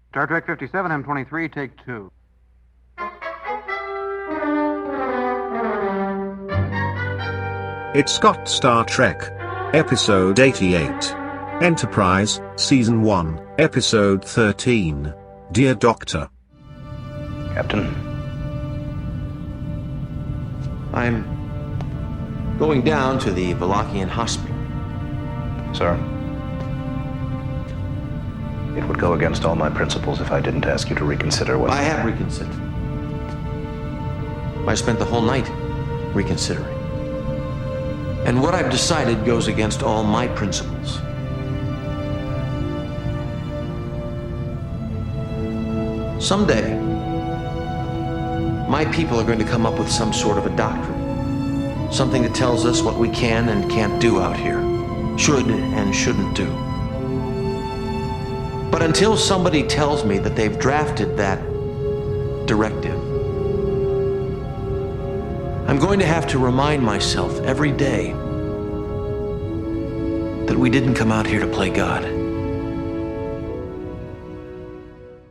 Star Trek 57, M23, take 2. It's got Star Trek. Episode 88. Enterprise, Season 1, Episode 13. Dear Doctor. Captain. I'm going down to the Valakian hospital. Sir. It would go against all my principles if I didn't ask you to reconsider what... I have reconsidered. I spent the whole night reconsidering. And what I've decided goes against all my principles. Someday, my people are going to come up with some sort of a doctrine. Something that tells us what we can and can't do out here. Should and shouldn't do. But until somebody tells me that they've drafted that directive, I'm going to have to remind myself every day that we didn't come out here to play God.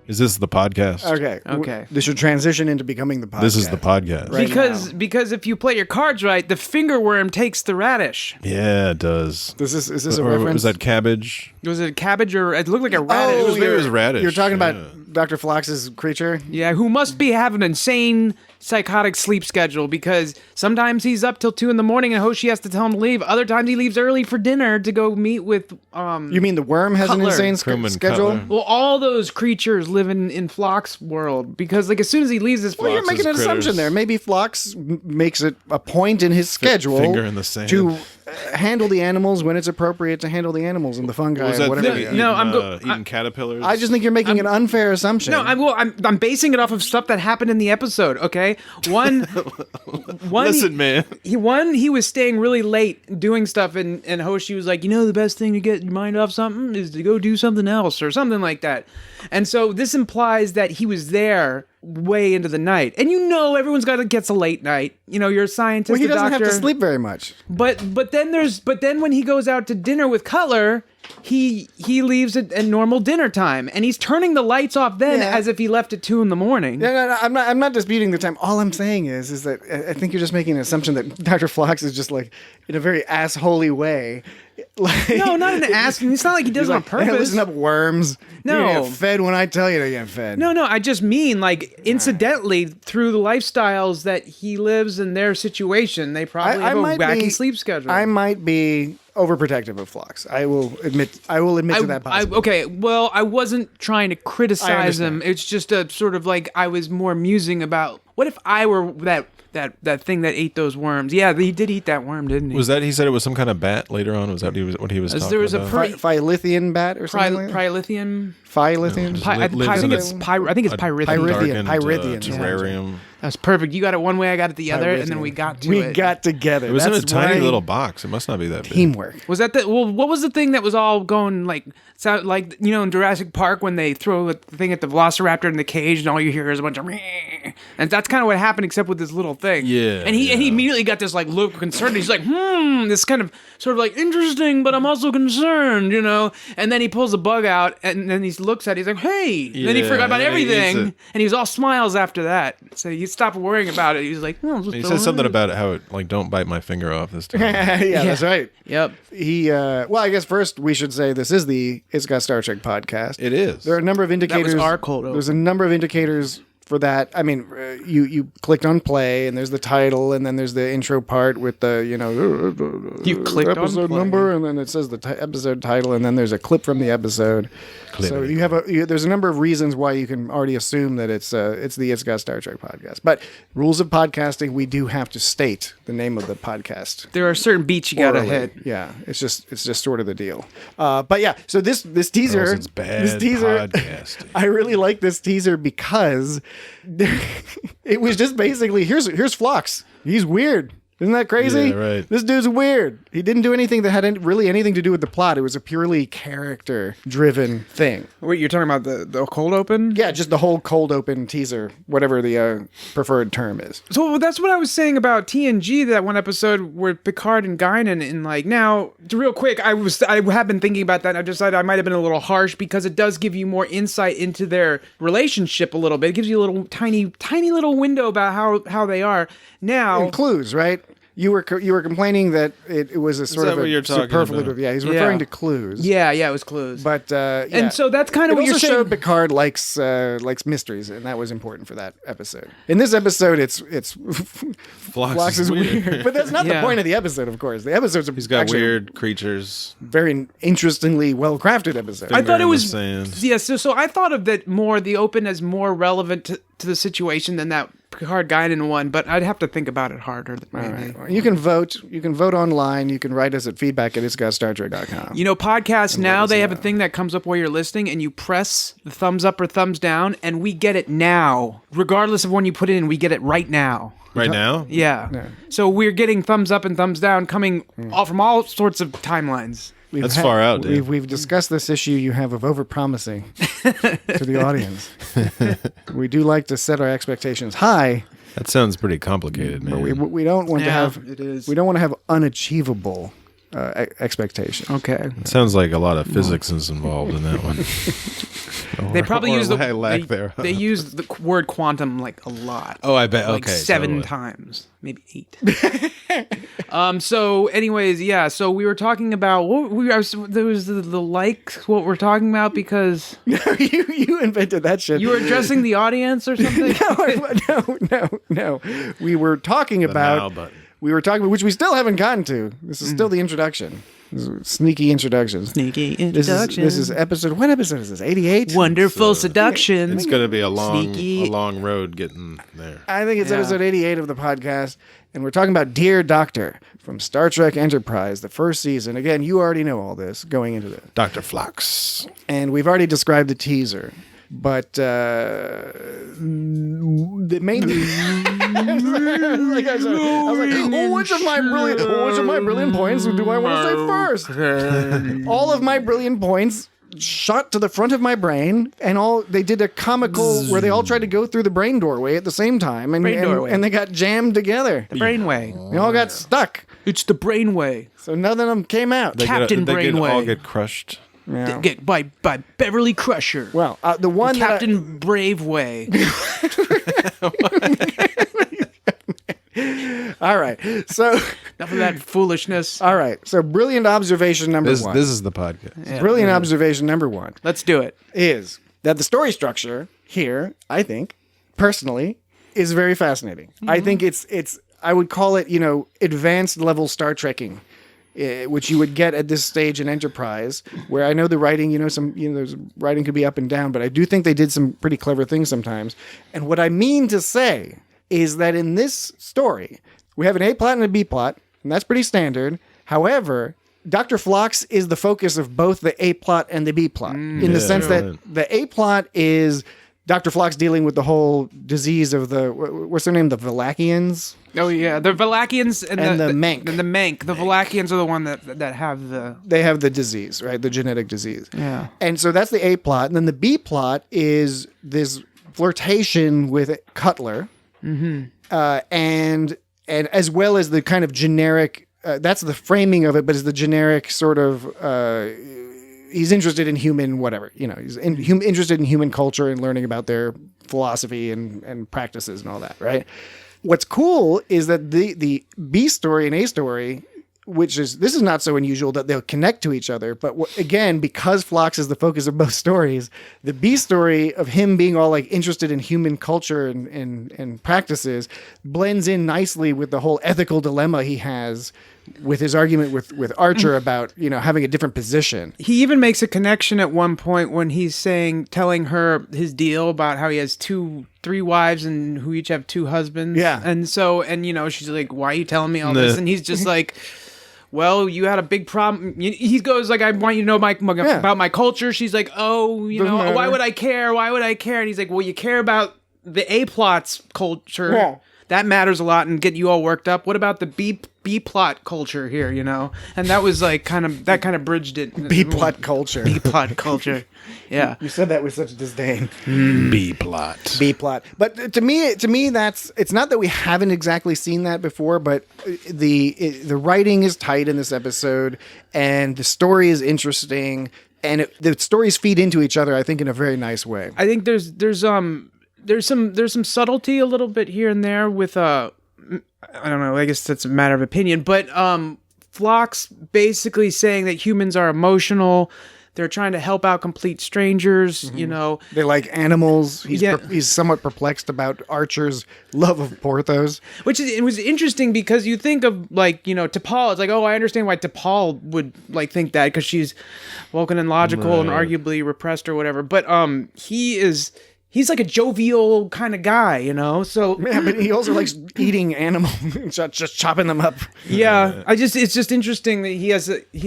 Is this the podcast? Okay. This should transition into becoming the podcast. This is the podcast. Right because if you play your cards right, the finger worm takes the radish. Yeah, it does. Is this a reference? Was that cabbage? Was it cabbage or it looked like a radish? It was radish. You're talking about Dr. Flox's creature? Yeah, who must be having an insane psychotic sleep schedule because sometimes he's up till 2 a.m. and Hoshi has to tell him to leave. Other times he leaves early for dinner to go meet with You mean the worm has Cutler. an insane schedule? Cutler. Well, all those creatures live in Phlox world because like as soon as he leaves this Well, you're making an assumption there. Maybe Phlox makes it a point in his schedule finger in the sand. to handle the animals when it's appropriate to handle the animals and the fungi Was and that whatever. thing eating caterpillars? I just think you're making an unfair assumption. No, I'm basing it off of stuff that happened in the episode. Okay, one. Listen, man. He was staying really late doing stuff, and Hoshi was like, the best thing to get your mind off something is to go do something else or something like that. And so this implies that he was there way into the night, and everyone's gets a late night. You're a scientist. Well, he a doesn't doctor. have to sleep very much. But then when he goes out to dinner with Cutler, he leaves at normal dinner time, and he's turning the lights off then as if he left at 2 a.m. No, I'm not disputing the time. All I'm saying is that I think you're just making an assumption that Dr. Phlox is just like in a very assholey way. Like, No, not an ass. It's not like he does it on purpose. Hey, listen up, worms. No. You're gonna get fed when I tell you to get fed. No, I just mean like incidentally through the lifestyles that he lives in their situation, they probably have a wacky sleep schedule. I might be overprotective of Phlox. I will admit to that possibility. Okay, well, I wasn't trying to criticize him. understand. It's just a sort of like I was more musing about what if I were that thing that ate those worms. Yeah, he did eat that worm, didn't he? Was that he said it was some kind of bat later on? Was that what he was talking there was a about? Phylithian bat or something like that? Prilithian. Phylithian? I think it's Pyrithian. Pyrithian. Terrarium. That's perfect. You got it one way, I got it the other, and then we got to it. We got together. It was in a That's tiny why- little box. It must not be that big. teamwork. Was that what was the thing that was all going like sound like in Jurassic Park when they throw the thing at the Velociraptor in the cage and all you hear is a bunch of meh. And that's kind of what happened except with this little thing. Yeah. And he immediately got this like look of concern. He's like, this kind of sort of like interesting, but I'm also concerned, And then he pulls the bug out and then he looks at it, he's like, hey. And then he forgot about everything. And he was all smiles after that. So he stopped worrying about it. He was like, He said something about how it like don't bite my finger off this time. yeah, that's right. Yep. He well, I guess first we should say this is the It's Got Star Trek podcast. It is. There are a number of indicators. That was our cold open. There's a number of indicators for that. I mean, you clicked on play, and there's the title, and then there's the intro part with the You clicked on episode play. number, and then it says the episode title, and then there's a clip from the episode. So you have there's a number of reasons why you can already assume that it's the It's Got Star Trek podcast. But rules of podcasting, we do have to state the name of the podcast. There are certain beats you gotta Orally. hit. Yeah, it's just sort of the deal. But yeah, so this teaser, Or else it's bad this teaser, podcasting. I really like this teaser because it was just basically here's Phlox. He's weird. Isn't that crazy? Yeah, right. This dude's weird. He didn't do anything that had really anything to do with the plot. It was a purely character-driven thing. Wait, you're talking about the cold open? Yeah, just the whole cold open teaser, whatever the preferred term is. So that's what I was saying about TNG, that one episode where Picard and Guinan, and like, now, real quick, I have been thinking about that, and I decided I might have been a little harsh because it does give you more insight into their relationship a little bit. It gives you a little tiny little window about how they are now. And clues, right? You were complaining that it was a sort that of what a you're talking superfluous. about? Yeah, he's referring to clues. Yeah, it was clues. But And so that's kind of it what you're also saying. showed Picard likes mysteries, and that was important for that episode. In this episode, it's Phlox is weird, but that's not the Yeah. point of the episode. Of course, the episode's He's got actually weird creatures. very interestingly well crafted episode. I thought it in the was sand. yeah. So I thought of that more, the open, as more relevant to the situation than that Picard Guinan one. But I'd have to think about it harder. Maybe. All right. Well, you can vote. You can vote online. You can write us at feedback@itsgotStarTrek.com. You know, podcasts now, us they have a know. thing that comes up while you're listening, and you press the thumbs up or thumbs down, and we get it now. Regardless of when you put it in, we get it right now. Right now? Yeah. So we're getting thumbs up and thumbs down coming all from all sorts of timelines. That's far out, dude. We've discussed this issue you have of overpromising to the audience. We do like to set our expectations high, That sounds pretty complicated, man. but we don't want to have it is. we don't want to have unachievable expectations. Okay. It sounds like a lot of physics is involved in that one. They probably use the lack thereof. they use the word quantum like a lot. Oh, I bet. Like Okay, 7 totally. times, maybe 8. So anyways, yeah, so we were talking about there was the likes, what we're talking about, because you invented that shit. you were addressing the audience or something. No. We were talking now about button. which we still haven't gotten to. This is still the introduction. This is a sneaky introduction. Sneaky This is episode. What episode is this? 88. Wonderful seduction. It's going to be a Sneaky. long road getting there. I think it's Yeah. episode 88 of the podcast, and we're talking about Dear Doctor from Star Trek Enterprise, the first season. Again, you already know all this going into this, Dr. Phlox. and we've already described the teaser. But the main, I was like, which of my brilliant points do I want to say first? All of my brilliant points shot to the front of my brain, and they did a comical where they all tried to go through the brain doorway at the same time, and they got jammed together. The brainway. They all got stuck, It's the brainway. so none of them came out. Captain They could all Brainway. get crushed. Yeah. Get by Beverly Crusher. Well, the one that Captain Braveway. all right, so Enough of that foolishness. all right, so brilliant observation number This one. is the podcast. Brilliant observation number one Let's do it. is that the story structure here, I think, personally, is very fascinating. I think it's I would call it, advanced level Star Trekking, which you would get at this stage in Enterprise, where I know the writing, there's writing could be up and down, but I do think they did some pretty clever things sometimes. And what I mean to say is that in this story, we have an A plot and a B plot, and that's pretty standard. However, Dr. Phlox is the focus of both the A plot and the B plot, in the sense that the A plot is Dr. Phlox dealing with the whole disease of what's their name? The Valakians? Oh yeah, the Valakians and the Mank. And the Mank. The Valakians are the one that have the. They have the disease, right? The genetic disease. Yeah. And so that's the A plot. And then the B plot is this flirtation with Cutler. And as well as the kind of generic, that's the framing of it, but it's the generic sort of, he's interested in human whatever, he's interested in human culture and learning about their philosophy and practices and all that, right? What's cool is that the B story and A story, this is not so unusual that they'll connect to each other. But again, because Phlox is the focus of both stories, the B story of him being all like interested in human culture and practices blends in nicely with the whole ethical dilemma he has with his argument with Archer about, having a different position. He even makes a connection at one point when he's telling her his deal about how he has 3 wives and who each have 2 husbands. Yeah. And so, she's like, why are you telling me all this? And he's just like, well, you had a big problem. He goes like, I want you to know about my culture. She's like, oh, why would I care? Why would I care? And he's like, well, you care about the A plot's culture. Yeah. that matters a lot and get you all worked up. What about the B plot culture here, you know? And that was like kind of bridged it. B plot culture. B plot culture. Yeah. You said that with such disdain. B plot. B plot. But to me, it's not that we haven't exactly seen that before, but the writing is tight in this episode, and the story is interesting, and the stories feed into each other, I think, in a very nice way. I think there's some subtlety a little bit here and there with I don't know, I guess that's a matter of opinion, but Phlox basically saying that humans are emotional. They're trying to help out complete strangers, you know. They like animals. He's somewhat perplexed about Archer's love of Porthos. It was interesting because you think of, like, you know, T'Pol. It's like, oh, I understand why T'Pol would, like, think that because she's Vulcan and logical and arguably repressed or whatever. But he's like a jovial kind of guy, you know? So yeah, but he also likes eating animals, just chopping them up. Yeah, it's just interesting that he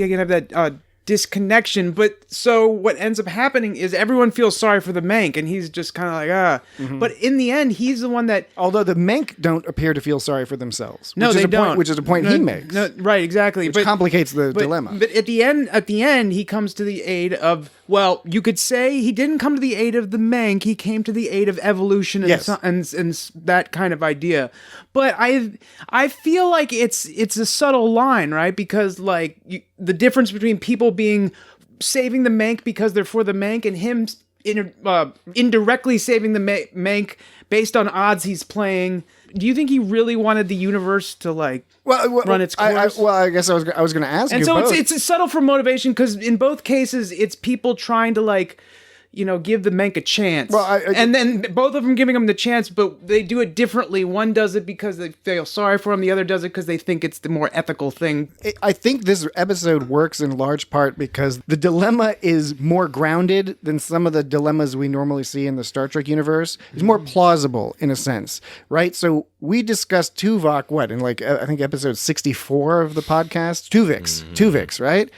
can have that disconnection. But so what ends up happening is everyone feels sorry for the Mank, and he's just kind of like But in the end, he's the one that. Although the Mank don't appear to feel sorry for themselves. No, they don't. Which is a point he makes. No, right, exactly. Which complicates the dilemma. But at the end, he comes to the aid of. Well, you could say he didn't come to the aid of the Mank. He came to the aid of evolution and, and that kind of idea. But I feel like it's a subtle line, right? Because like the difference between people being saving the Mank because they're for the Mank and him indirectly saving the Mank based on odds he's playing. Do you think he really wanted the universe to run its course? I guess I was going to ask you. And so both. it's subtle for motivation because in both cases it's people trying to give the Mank a chance. And then both of them giving him the chance, but they do it differently. One does it because they feel sorry for him. The other does it because they think it's the more ethical thing. I think this episode works in large part because the dilemma is more grounded than some of the dilemmas we normally see in the Star Trek universe. It's more plausible in a sense, right? So we discussed Tuvok, in I think episode 64 of the podcast? Tuvix, right?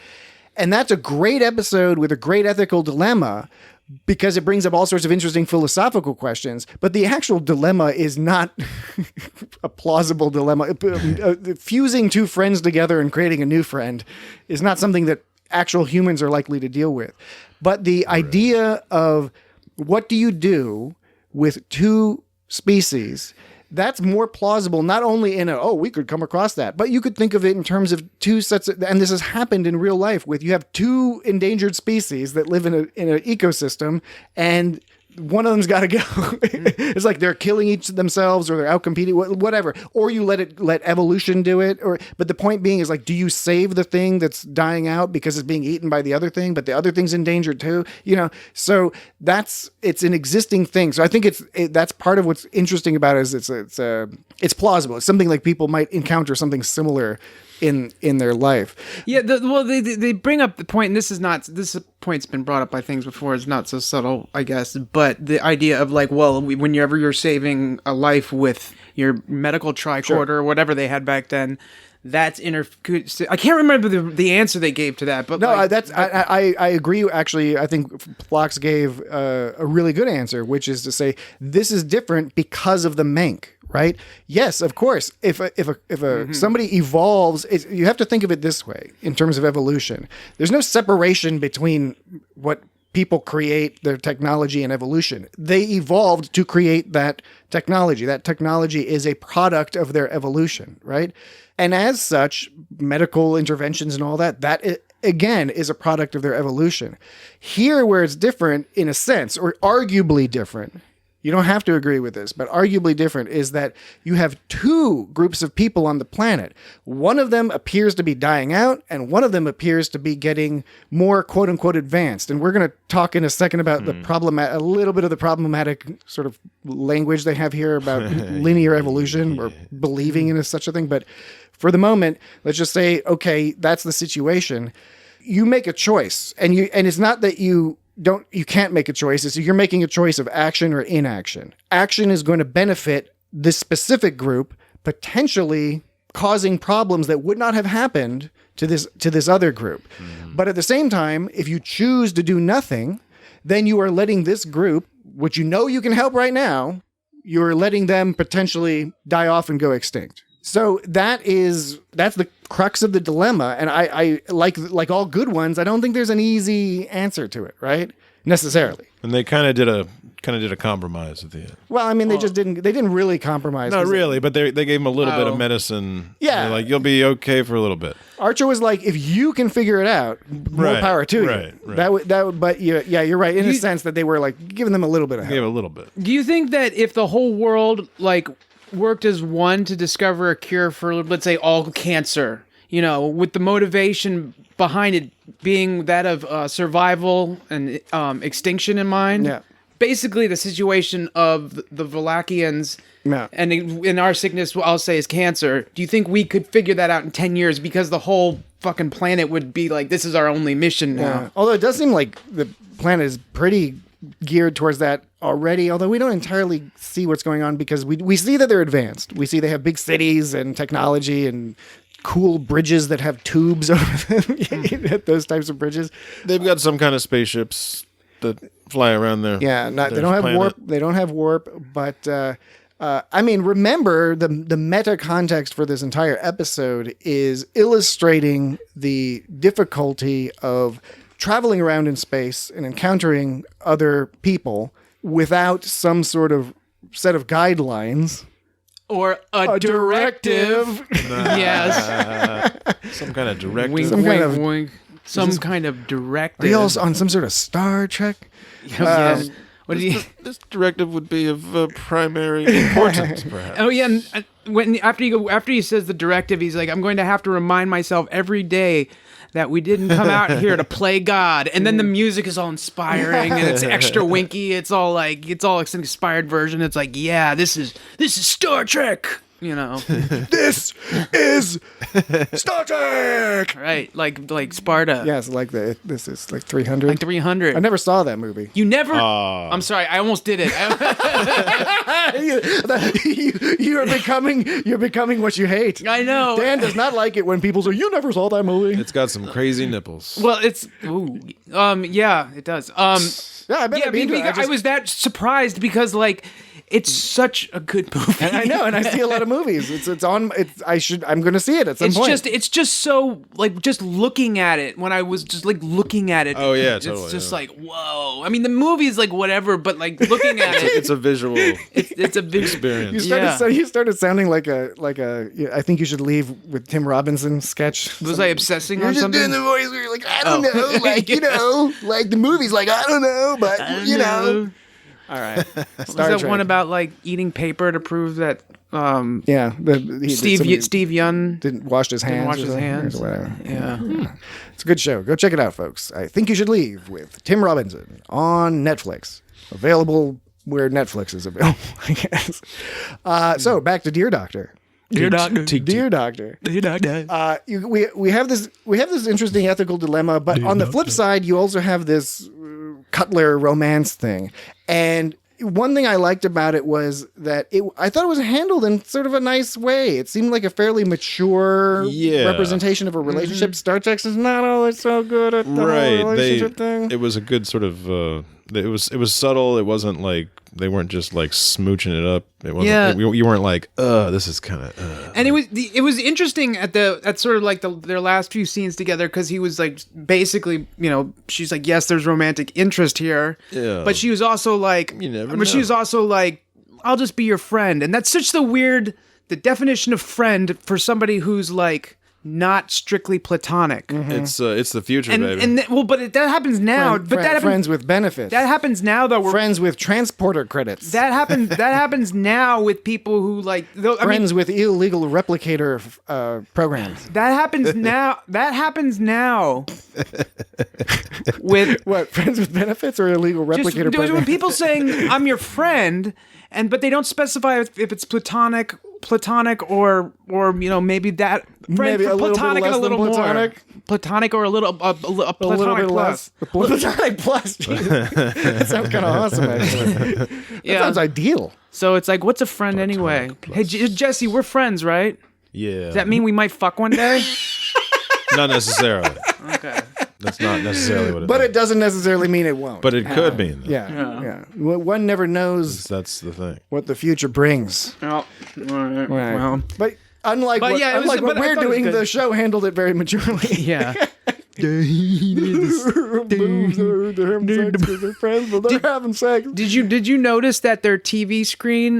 And that's a great episode with a great ethical dilemma, because it brings up all sorts of interesting philosophical questions, but the actual dilemma is not a plausible dilemma. Fusing two friends together and creating a new friend is not something that actual humans are likely to deal with. But the idea of what do you do with two species, that's more plausible, not only in we could come across that, but you could think of it in terms of two sets of, and this has happened in real life you have two endangered species that live in an ecosystem, and one of them's got to go. It's like they're killing each of themselves, or they're out competing, whatever. Or you let evolution do it. But the point being is, do you save the thing that's dying out because it's being eaten by the other thing, but the other thing's endangered too? You know, so it's an existing thing. So I think that's part of what's interesting about it is it's plausible. It's something like people might encounter something similar in their life. Yeah, they bring up the point, and this point's been brought up by things before. It's not so subtle, I guess, but the idea of whenever you're saving a life with your medical tricorder or whatever they had back then, that's I can't remember the answer they gave to that, but no, I agree. Actually, I think Phlox gave a really good answer, which is to say this is different because of the Mank. Right? Yes, of course. If somebody evolves, you have to think of it this way in terms of evolution. There's no separation between what people create, their technology, and evolution. They evolved to create that technology. That technology is a product of their evolution, right? And as such, medical interventions and all that again is a product of their evolution. Here, where it's different in a sense, or arguably different, you don't have to agree with this, but arguably different, is that you have two groups of people on the planet. One of them appears to be dying out, and one of them appears to be getting more quote-unquote advanced. And we're going to talk in a second about a little bit of the problematic sort of language they have here about linear evolution or believing in such a thing. But for the moment, let's just say, okay, that's the situation. You make a choice, and it's not that you can't make a choice. It's you're making a choice of action or inaction. Action is going to benefit this specific group, potentially causing problems that would not have happened to this other group. But at the same time, if you choose to do nothing, then you are letting this group, which you know you can help right now, you're letting them potentially die off and go extinct. So that's the crux of the dilemma. And I like all good ones, I don't think there's an easy answer to it, right? Necessarily. And they kind of did a compromise at the end. Well, I mean, they didn't really compromise. Not really, but they gave him a little bit of medicine. Yeah. They're like, you'll be okay for a little bit. Archer was like, if you can figure it out, more power to you. Right. But you're right in a sense that they were like giving them a little bit of help. Gave a little bit. Do you think that if the whole world like worked as one to discover a cure for, let's say, all cancer, with the motivation behind it being that of survival and extinction in mind? Yeah. Basically, the situation of the Valakians and in our sickness, I'll say, is cancer. Do you think we could figure that out in 10 years because the whole fucking planet would be like, this is our only mission now? Yeah. Although it does seem like the planet is pretty geared towards that already, although we don't entirely see what's going on because we see that they're advanced. We see they have big cities and technology and cool bridges that have tubes over them, those types of bridges. They've got some kind of spaceships that fly around there. Yeah, they don't have warp. They don't have warp, but I mean, remember the meta context for this entire episode is illustrating the difficulty of traveling around in space and encountering other people without some sort of set of guidelines. Or a directive. Yes. Some kind of directive. Wink, Some wink, kind of- wink. Some kind of directive. Are you all on some sort of Star Trek? Yes. What did you? This directive would be of primary importance, perhaps. Oh yeah, and after he says the directive, he's like, I'm going to have to remind myself every day that we didn't come out here to play God. And then the music is all inspiring and it's extra winky. It's all an inspired version. It's like, yeah, this is Star Trek. This is Star Trek. Right, like Sparta. Yes, this is like 300. Like 300. I never saw that movie. You never? I'm sorry, I almost did it. You're becoming what you hate. I know. Dan does not like it when people say, you never saw that movie. It's got some crazy nipples. Well, yeah, it does. Yeah, I bet I was that surprised because it's such a good movie. I know, and I see a lot of movies. I'm going to see it at some point. It's just so just looking at it. When I was just looking at it. Oh yeah, it's totally. just like whoa. I mean, the movie's whatever, but looking at it, it's a visual. It's a big experience. You started sounding like a I think you should leave with Tim Robinson sketch. Was I obsessing You're on just something? doing the voice where you're like, I don't know, the movie's like, I don't know, but you know. All right. Was that one about eating paper to prove that? Yeah, Steve Young didn't wash his hands. Or whatever. Yeah, it's a good show. Go check it out, folks. I Think You Should Leave with Tim Robinson on Netflix. Available where Netflix is available, I guess. So back to Dear Doctor. Dear Doctor. Dear Doctor. Dear Doctor. We have this interesting ethical dilemma, but on the flip side, you also have this Cutler romance thing. And one thing I liked about it was that I thought it was handled in sort of a nice way. It seemed like a fairly mature representation of a relationship. Star Trek is not always so good at the whole relationship thing. It was a good sort of. It was subtle. It wasn't like they weren't just smooching it up. It wasn't. Yeah. You weren't like, this is kind of. And it was interesting at sort of their last few scenes together because he was basically, she's like, yes, there's romantic interest here. Yeah. But she was also like, you never but know. she was also like, I'll just be your friend, and that's such the definition of friend for somebody who's not strictly platonic. Mm-hmm. It's the future, baby. But that happens now. Friends with benefits. That happens now, though. Friends with transporter credits. That happens now with people who friends with illegal replicator programs. That happens now. That happens now. With what? Friends with benefits or illegal replicator programs? When people saying I'm your friend, but they don't specify if it's platonic or maybe that maybe a platonic and a little platonic. more platonic or a platonic bit plus. Platonic plus. That sounds kind of awesome, actually. That sounds ideal. So it's like, what's a friend anyway? Hey, Jesse, we're friends, right? Yeah. Does that mean we might fuck one day? Not necessarily. Okay. That's not necessarily what it But means. it doesn't necessarily mean it won't. But it could mean that. Yeah. One never knows That's the thing. what the future brings. Oh, all right. Right. Well, But unlike what, yeah, it was- unlike what but I we're thought it was doing, good. the show handled it very maturely. yeah. They're having sex 'cause they're friends, but they're having sex. Did you notice that their TV screen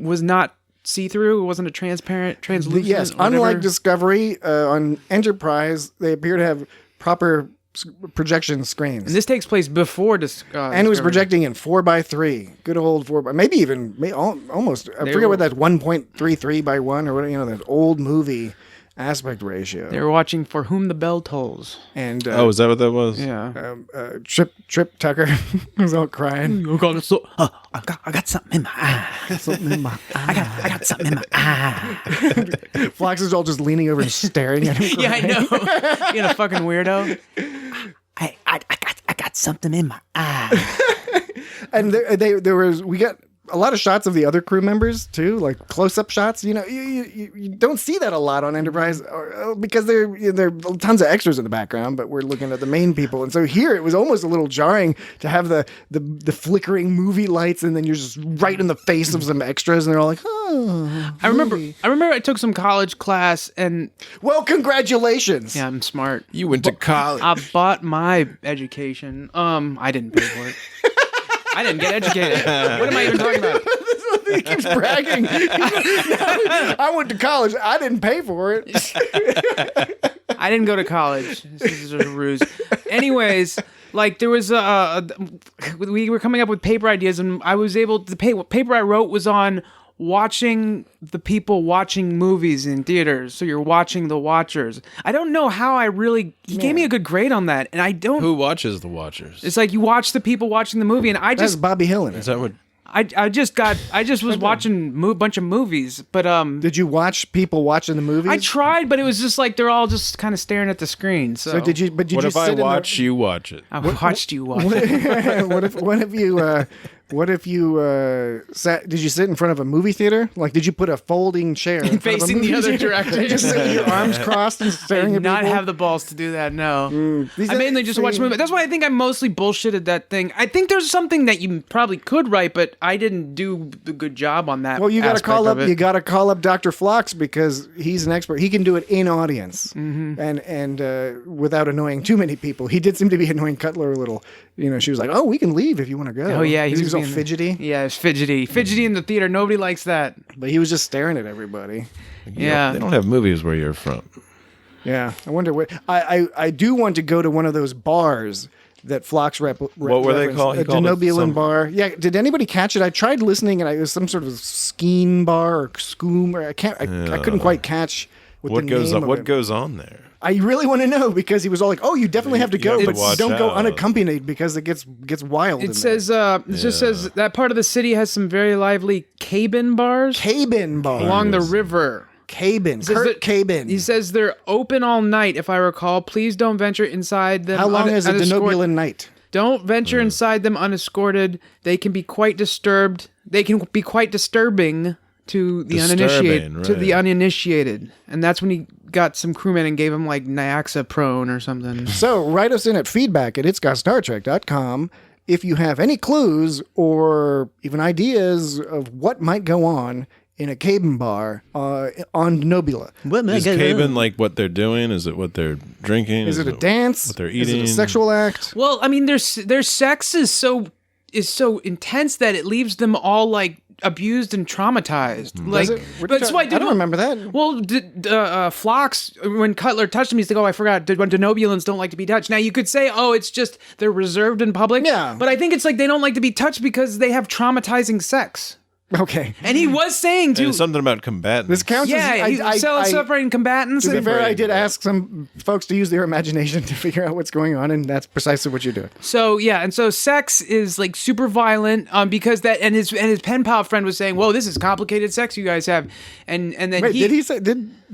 was not see-through? It wasn't a translucent. Yes, whatever? unlike Discovery, on Enterprise, they appear to have proper projection screens. And this takes place before and it was Discovery. projecting in 4:3, good old 4 maybe even almost. I forget what that 1.33 by 1 or what, that old movie aspect ratio. They were watching For Whom the Bell Tolls. And Oh, is that what that was? Yeah. Trip Tucker was all crying. I got something in my eye. I got something in my eye. Phlox is all just leaning over and staring at him. Yeah, I know. You're a fucking weirdo. I got something in my eye. And we got a lot of shots of the other crew members too, like close-up shots. You don't see that a lot on Enterprise because there are tons of extras in the background, but we're looking at the main people. And so here it was almost a little jarring to have the flickering movie lights, and then you're just right in the face of some extras, and they're all like, "Oh." I remember I took some college class and Well, congratulations. yeah, I'm smart. You went to college. I bought my education. I didn't pay for it. I didn't get educated. What am I even talking about? He keeps bragging. I went to college. I didn't pay for it. I didn't go to college. This is a ruse. Anyways, like there was we were coming up with paper ideas, and I was able to what paper I wrote was on watching the people watching movies in theaters. So you're watching the watchers. I don't know how he gave me a good grade on that, and I don't. Who watches the Watchers? It's like you watch the people watching the movie, and I That's just Bobby Hill in it. Is that what? I just was watching a bunch of movies, but Did you watch people watching the movies? I tried, but it was just like they're all just kind of staring at the screen. So, So did you? But did What you if I sit in the- watch you watch it? I watched you watch it. What if you sat? Did you sit in front of a movie theater? Like, did you put a folding chair in front of a Facing the movie other theater? direction. And just sit with your arms crossed and I staring did at not people? have the balls to do that. No, These I are- mainly just watched see- movies. That's why I think I mostly bullshitted that thing. I think there's something that you probably could write, but I didn't do a good job on that. Well, you got to aspect call of up. it. You got to call up Dr. Phlox because he's an expert. He can do it in audience, Mm-hmm. and without annoying too many people. He did seem to be annoying Cutler a little. She was like, "Oh, we can leave if you want to go." Oh yeah, he was all being- fidgety, Yeah, it's fidgety in the theater. Nobody likes that. but he was just staring at everybody. Yeah. They don't have movies where you're from. Yeah, I wonder what I do want to go to one of those bars that Phlox What were they called? He A called it Denobulan some- bar. Yeah, did anybody catch it? I tried listening, and it was some sort of skeen bar or skoom, or I couldn't quite catch What the goes name on? of What it. goes on there? I really want to know because he was all like, "Oh, you definitely have to You go, have to but watch don't go out." unaccompanied because it gets wild." It says it just says that part of the city has some very lively cabin bars cabin bar along the river. cabin. Says Kurt that- Cabin. He says they're open all night. If I recall, please don't venture inside them. How long is a unescorted. Denobulan night? Don't venture inside them unescorted. They can be quite disturbed. They can be quite disturbing to the uninitiated. Disturbing, To the right. uninitiated, and that's when he got some crewmen and gave him like Nyaxaprone or something. So write us in at feedback@itsgotstartrek.com if you have any clues or even ideas of what might go on in a cabin bar on Denobula. Is cabin like what they're doing? Is it what they're drinking? Is it a dance? What they're Is it eating? a sexual act? Well, I mean, their sex is so intense that it leaves them all like abused and traumatized. Like, that's why I don't remember that. Well, Phlox, when Cutler touched him, he's like, "Oh, I forgot. When Denobulans don't like to be touched." Now you could say, "Oh, it's just they're reserved in public." Yeah. but I think it's like they don't like to be touched because they have traumatizing sex. Okay. And he was saying too. And something about combatants. This counts Yeah, as... he's separating combatants. To be and- fair, I did ask some folks to use their imagination to figure out what's going on, and that's precisely what you're doing. So yeah, and so sex is like super violent because that and his pen pal friend was saying, "Whoa, this is complicated sex you guys have," and then Wait, did he say...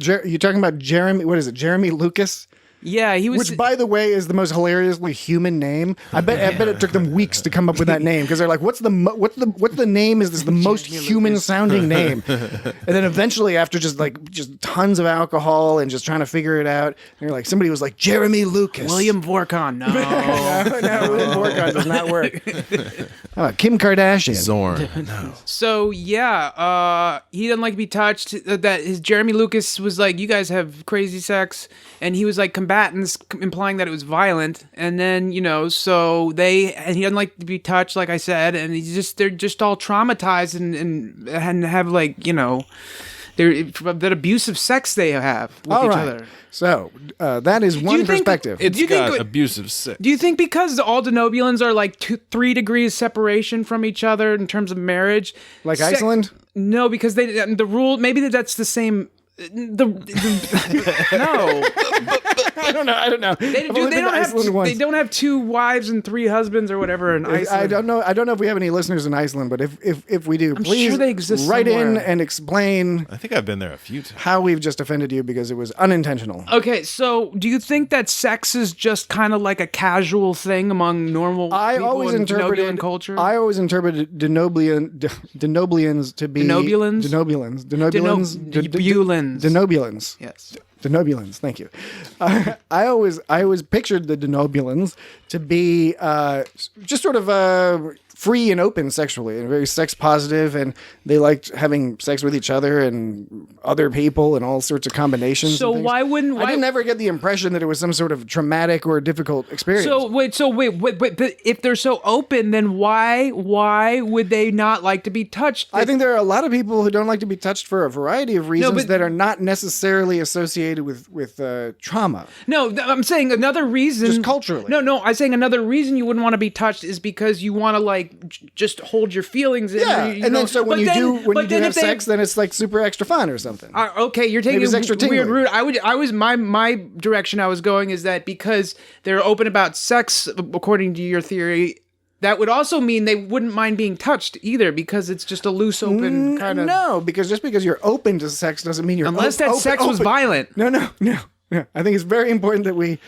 you're talking about Jeremy... What is it? Jeremy Lucas? Yeah, he was. Which, by the way, is the most hilariously human name. I bet it took them weeks to come up with that name because they're like, what's the name? Is this the most human sounding name? And then eventually, after just tons of alcohol and just trying to figure it out, they're like, somebody was like, Jeremy Lucas. William Vorkon. No. no, William Vorkon does not work. How about Kim Kardashian? Zorn. No. So yeah, he didn't like to be touched. That his Jeremy Lucas was like, you guys have crazy sex, and he was like combatants, implying that it was violent. And then he doesn't like to be touched, like I said, and they're just all traumatized and have that abusive sex they have with All each right. other. So that is one perspective. It's got abusive sex. Do you think because all Denobulans are like 3 degrees separation from each other in terms of marriage, Like Iceland? No, because the rule. Maybe that's the same. No, I don't know. they don't have 2 wives and 3 husbands or whatever in Iceland. I don't know if we have any listeners in Iceland, but if we do, I'm please sure they exist write in somewhere. and explain I think I've been there a few times. how we've just offended you because it was unintentional. Okay, so do you think that sex is just kind of like a casual thing among normal people in Denobulan culture? I always interpreted Denobulans to be Denobulans? Denobulans. Denobulans. Yes. Denobulans, thank you. I always pictured the Denobulans to be just sort of free and open sexually and very sex positive, and they liked having sex with each other and other people and all sorts of combinations. So and things. why wouldn't I didn't ever get the impression that it was some sort of traumatic or difficult experience. So wait, but if they're so open, then why would they not like to be touched? I think there are a lot of people who don't like to be touched for a variety of reasons that are not necessarily associated with trauma. No, I'm saying another reason. Just culturally. No, I'm saying another reason you wouldn't want to be touched is because you want to like just hold your feelings in. Yeah, and then so when you do have they, sex, then it's like super extra fun or something. Okay, you're taking it's extra a weird tingly. route. I was my direction I was going is that because they're open about sex, according to your theory, that would also mean they wouldn't mind being touched either because it's just a loose, open kind of. No, because just because you're open to sex doesn't mean you're Unless that sex was violent. No. I think it's very important that we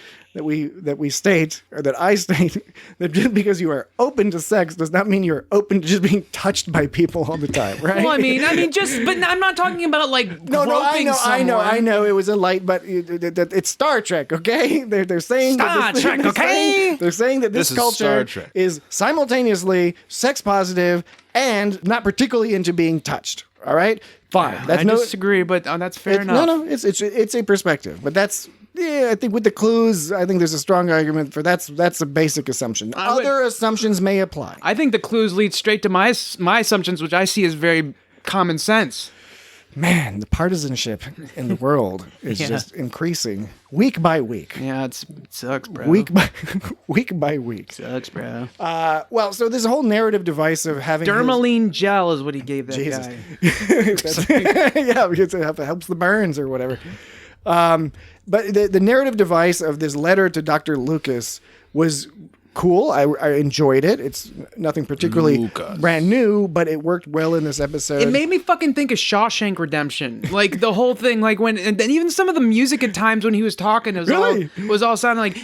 state, or that I state, that just because you are open to sex does not mean you're open to just being touched by people all the time, right? Well, I mean, but I'm not talking about like groping someone. I know. It was a light, but it's Star Trek, okay? They're saying Star Trek, okay? They're saying that this is culture Star Trek. is simultaneously sex positive and not particularly into being touched. All right, fine. I disagree, but that's fair enough. No, it's a perspective, but that's. Yeah, I think with the clues, I think there's a strong argument for that's a basic assumption. Other assumptions may apply. I think the clues lead straight to my assumptions, which I see as very common sense. Man, the partisanship in the world is just increasing week by week. Yeah, it sucks, bro. Week by week. Sucks, bro. Well, so this whole narrative device of having Dermaline gel is what he gave that Jesus. guy. Yeah, because it helps the burns or whatever. But the narrative device of this letter to Dr. Lucas was cool. I enjoyed it. It's nothing particularly brand new, but it worked well in this episode. It made me fucking think of Shawshank Redemption. Like the whole thing, like when, and then even some of the music at times when he was talking, it was all sounding like,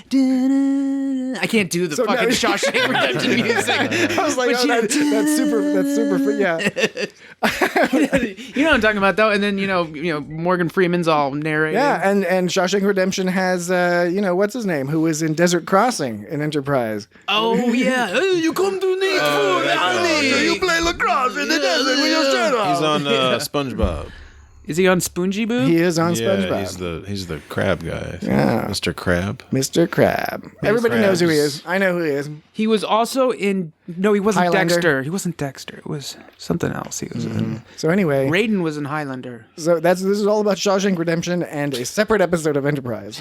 I can't do the fucking Shawshank Redemption music. I was like, that's super, yeah. You know what I'm talking about, though. And then you know Morgan Freeman's all narrating. Yeah, and Shawshank Redemption has what's his name, who was in Desert Crossing in Enterprise. Oh yeah, hey, you come to need food, honey. You play lacrosse in the desert with your shirt off. He's on SpongeBob. Is he on Spongy Boo? He is on Yeah, SpongeBob. he's the crab guy. Yeah. Mr. Crab. Mr. Crab. Everybody knows who he is. I know who he is. He was also in. No, he wasn't Highlander. Dexter. He wasn't Dexter. It was something else. He was in. So anyway, Raiden was in Highlander. so this is all about Shawshank Redemption and a separate episode of Enterprise,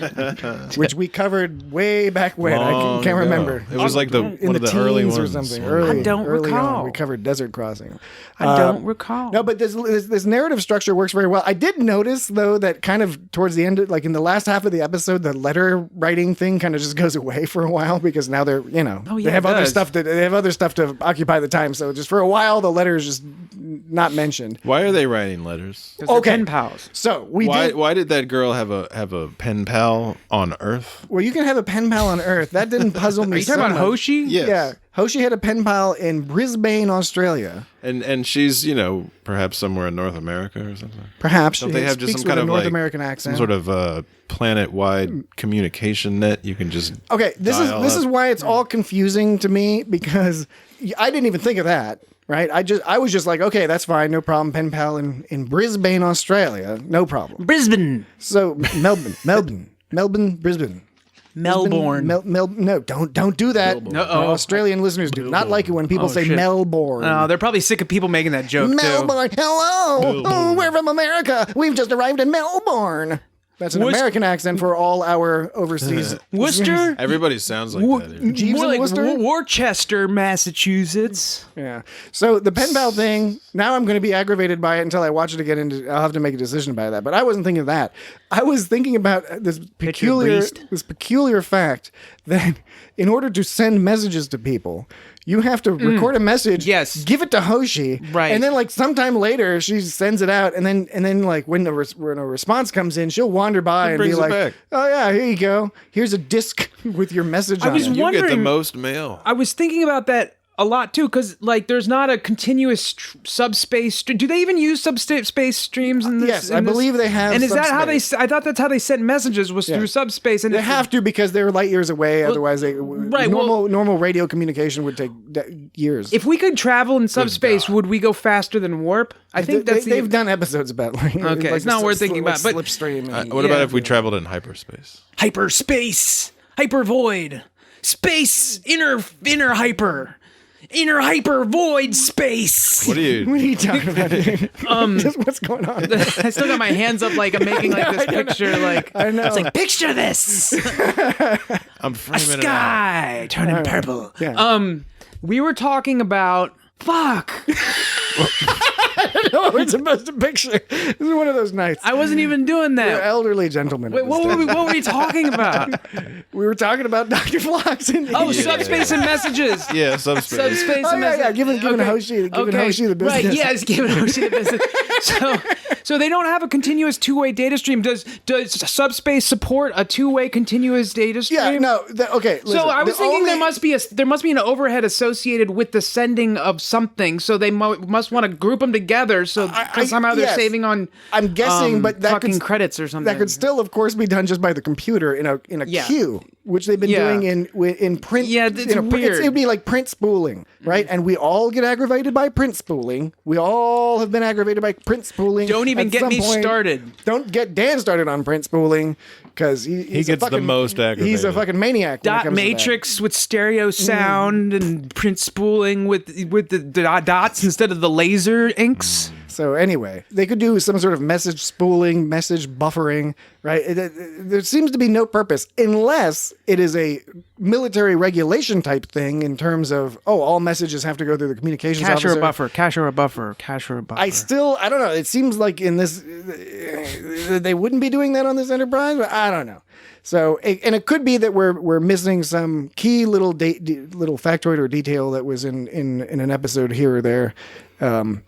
which we covered way back when. I Long can't ago. remember. It was like in one of the teens early or ones. something. One Early, of the- I don't early recall. On, we covered Desert Crossing. I don't recall. No, but this narrative structure works very well. I did notice though that kind of towards the end, like in the last half of the episode, the letter writing thing kind of just goes away for a while because now they're Oh They have other stuff to occupy the time. So just for a while, the letter is just not mentioned. Why are they writing letters? Okay, pen pals. So why did that girl have a pen pal on Earth? Well, you can have a pen pal on Earth. That didn't puzzle me. Are you talking about Hoshi? Yes. Yeah, Hoshi had a pen pal in Brisbane, Australia. And she's, perhaps somewhere in North America or something. Perhaps. Don't they have just speaks some kind with of a North like American accent? some sort of planet-wide communication net you can just Okay, this is why it's all confusing to me, because I didn't even think of that. Right, I was just like, okay, that's fine, no problem. Pen pal in Brisbane, Australia, no problem. Brisbane. So Melbourne, Brisbane. Melbourne. No, don't do that. Our Australian listeners do not like it when people say shit. Melbourne. Oh, they're probably sick of people making that joke Melbourne. Hello. Oh, we're from America. We've just arrived in Melbourne. That's an American accent for all our overseas. too. Worcester. everybody sounds like that here. Jeeves More and like Worcester? Worcester, Massachusetts. Yeah. So the pen pal thing, now I'm going to be aggravated by it until I watch it again, and I'll have to make a decision about that. But I wasn't thinking of that. I was thinking about this peculiar fact that in order to send messages to people, you have to record a message, give it to Hoshi, right? And then like sometime later she sends it out, and then like when a response comes in, she'll wander by and be like, back. "Oh yeah, here you go. Here's a disc with your message on it." You get the most mail. I was thinking about that a lot too, because like there's not a continuous subspace. Do they even use subspace streams in this? Yes, I believe they have. And is that how they? subspace. I thought that's how they sent messages was through subspace, and They have to, because they're light years away. Otherwise, normal radio communication would take years. If we could travel in subspace, would we go faster than warp? I think they've done episodes about like it's not worth thinking about. But slipstream. What about if we traveled in hyperspace? hyperspace, hyper void, space, inner hyper. Inner hyper void space. What are you? What are you talking about? Just what's going on? I still got my hands up like I'm making like this picture. Like I know. it's like picture this. I'm A framing it out. sky turning purple. Yeah. We were talking about fuck. No, we're supposed to picture. This is one of those nights. I wasn't even doing We're that. elderly gentlemen. Wait, what were we talking about? We were talking about Dr. Phlox. Oh, subspace and messages. Yeah, subspace. Subspace Oh, and yeah, messages. giving Hoshi the business. Right, yes, giving Hoshi the business. So they don't have a continuous two-way data stream. Does subspace support a two-way continuous data stream? Yeah, no. Okay. Listen, So I was thinking there must be an overhead associated with the sending of something. So they must want to group them together. So somehow they're yes. saving on. I'm guessing, but that fucking could, credits or something. that could still, of course, be done just by the computer in a queue, which they've been doing in print. Yeah, it's weird. It'd be like print spooling, right? And we all get aggravated by print spooling. We all have been aggravated by print spooling. Don't even at get some me point. started. Don't get Dan started on print spooling, because he gets the most aggravated. He's a fucking maniac. when it Dot comes to that. matrix with stereo sound and print spooling with the dots instead of the laser inks. So anyway, they could do some sort of message spooling, message buffering, right? There seems to be no purpose unless it is a military regulation type thing in terms of, all messages have to go through the communications Cache or officer. a buffer, cache or a buffer, cache or a buffer. I don't know. It seems like in this, they wouldn't be doing that on this Enterprise, but I don't know. So, and it could be that we're missing some key little factoid or detail that was in an episode here or there. So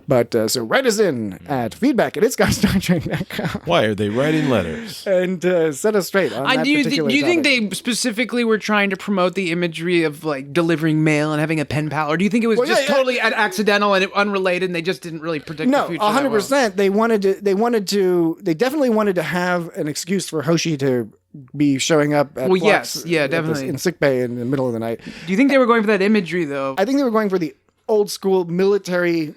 write us in at feedback@itsgotStarTrek.com. Why are they writing letters? And set us straight on that do you particular think topic. they specifically were trying to promote the imagery of like delivering mail and having a pen pal, or do you think it was totally accidental and unrelated, and they just didn't really predict the No, future? 100%. They definitely wanted to have an excuse for Hoshi to be showing up at Phlox definitely in sickbay in the middle of the night. Do you think they were going for that imagery though? I think they were going for the old school military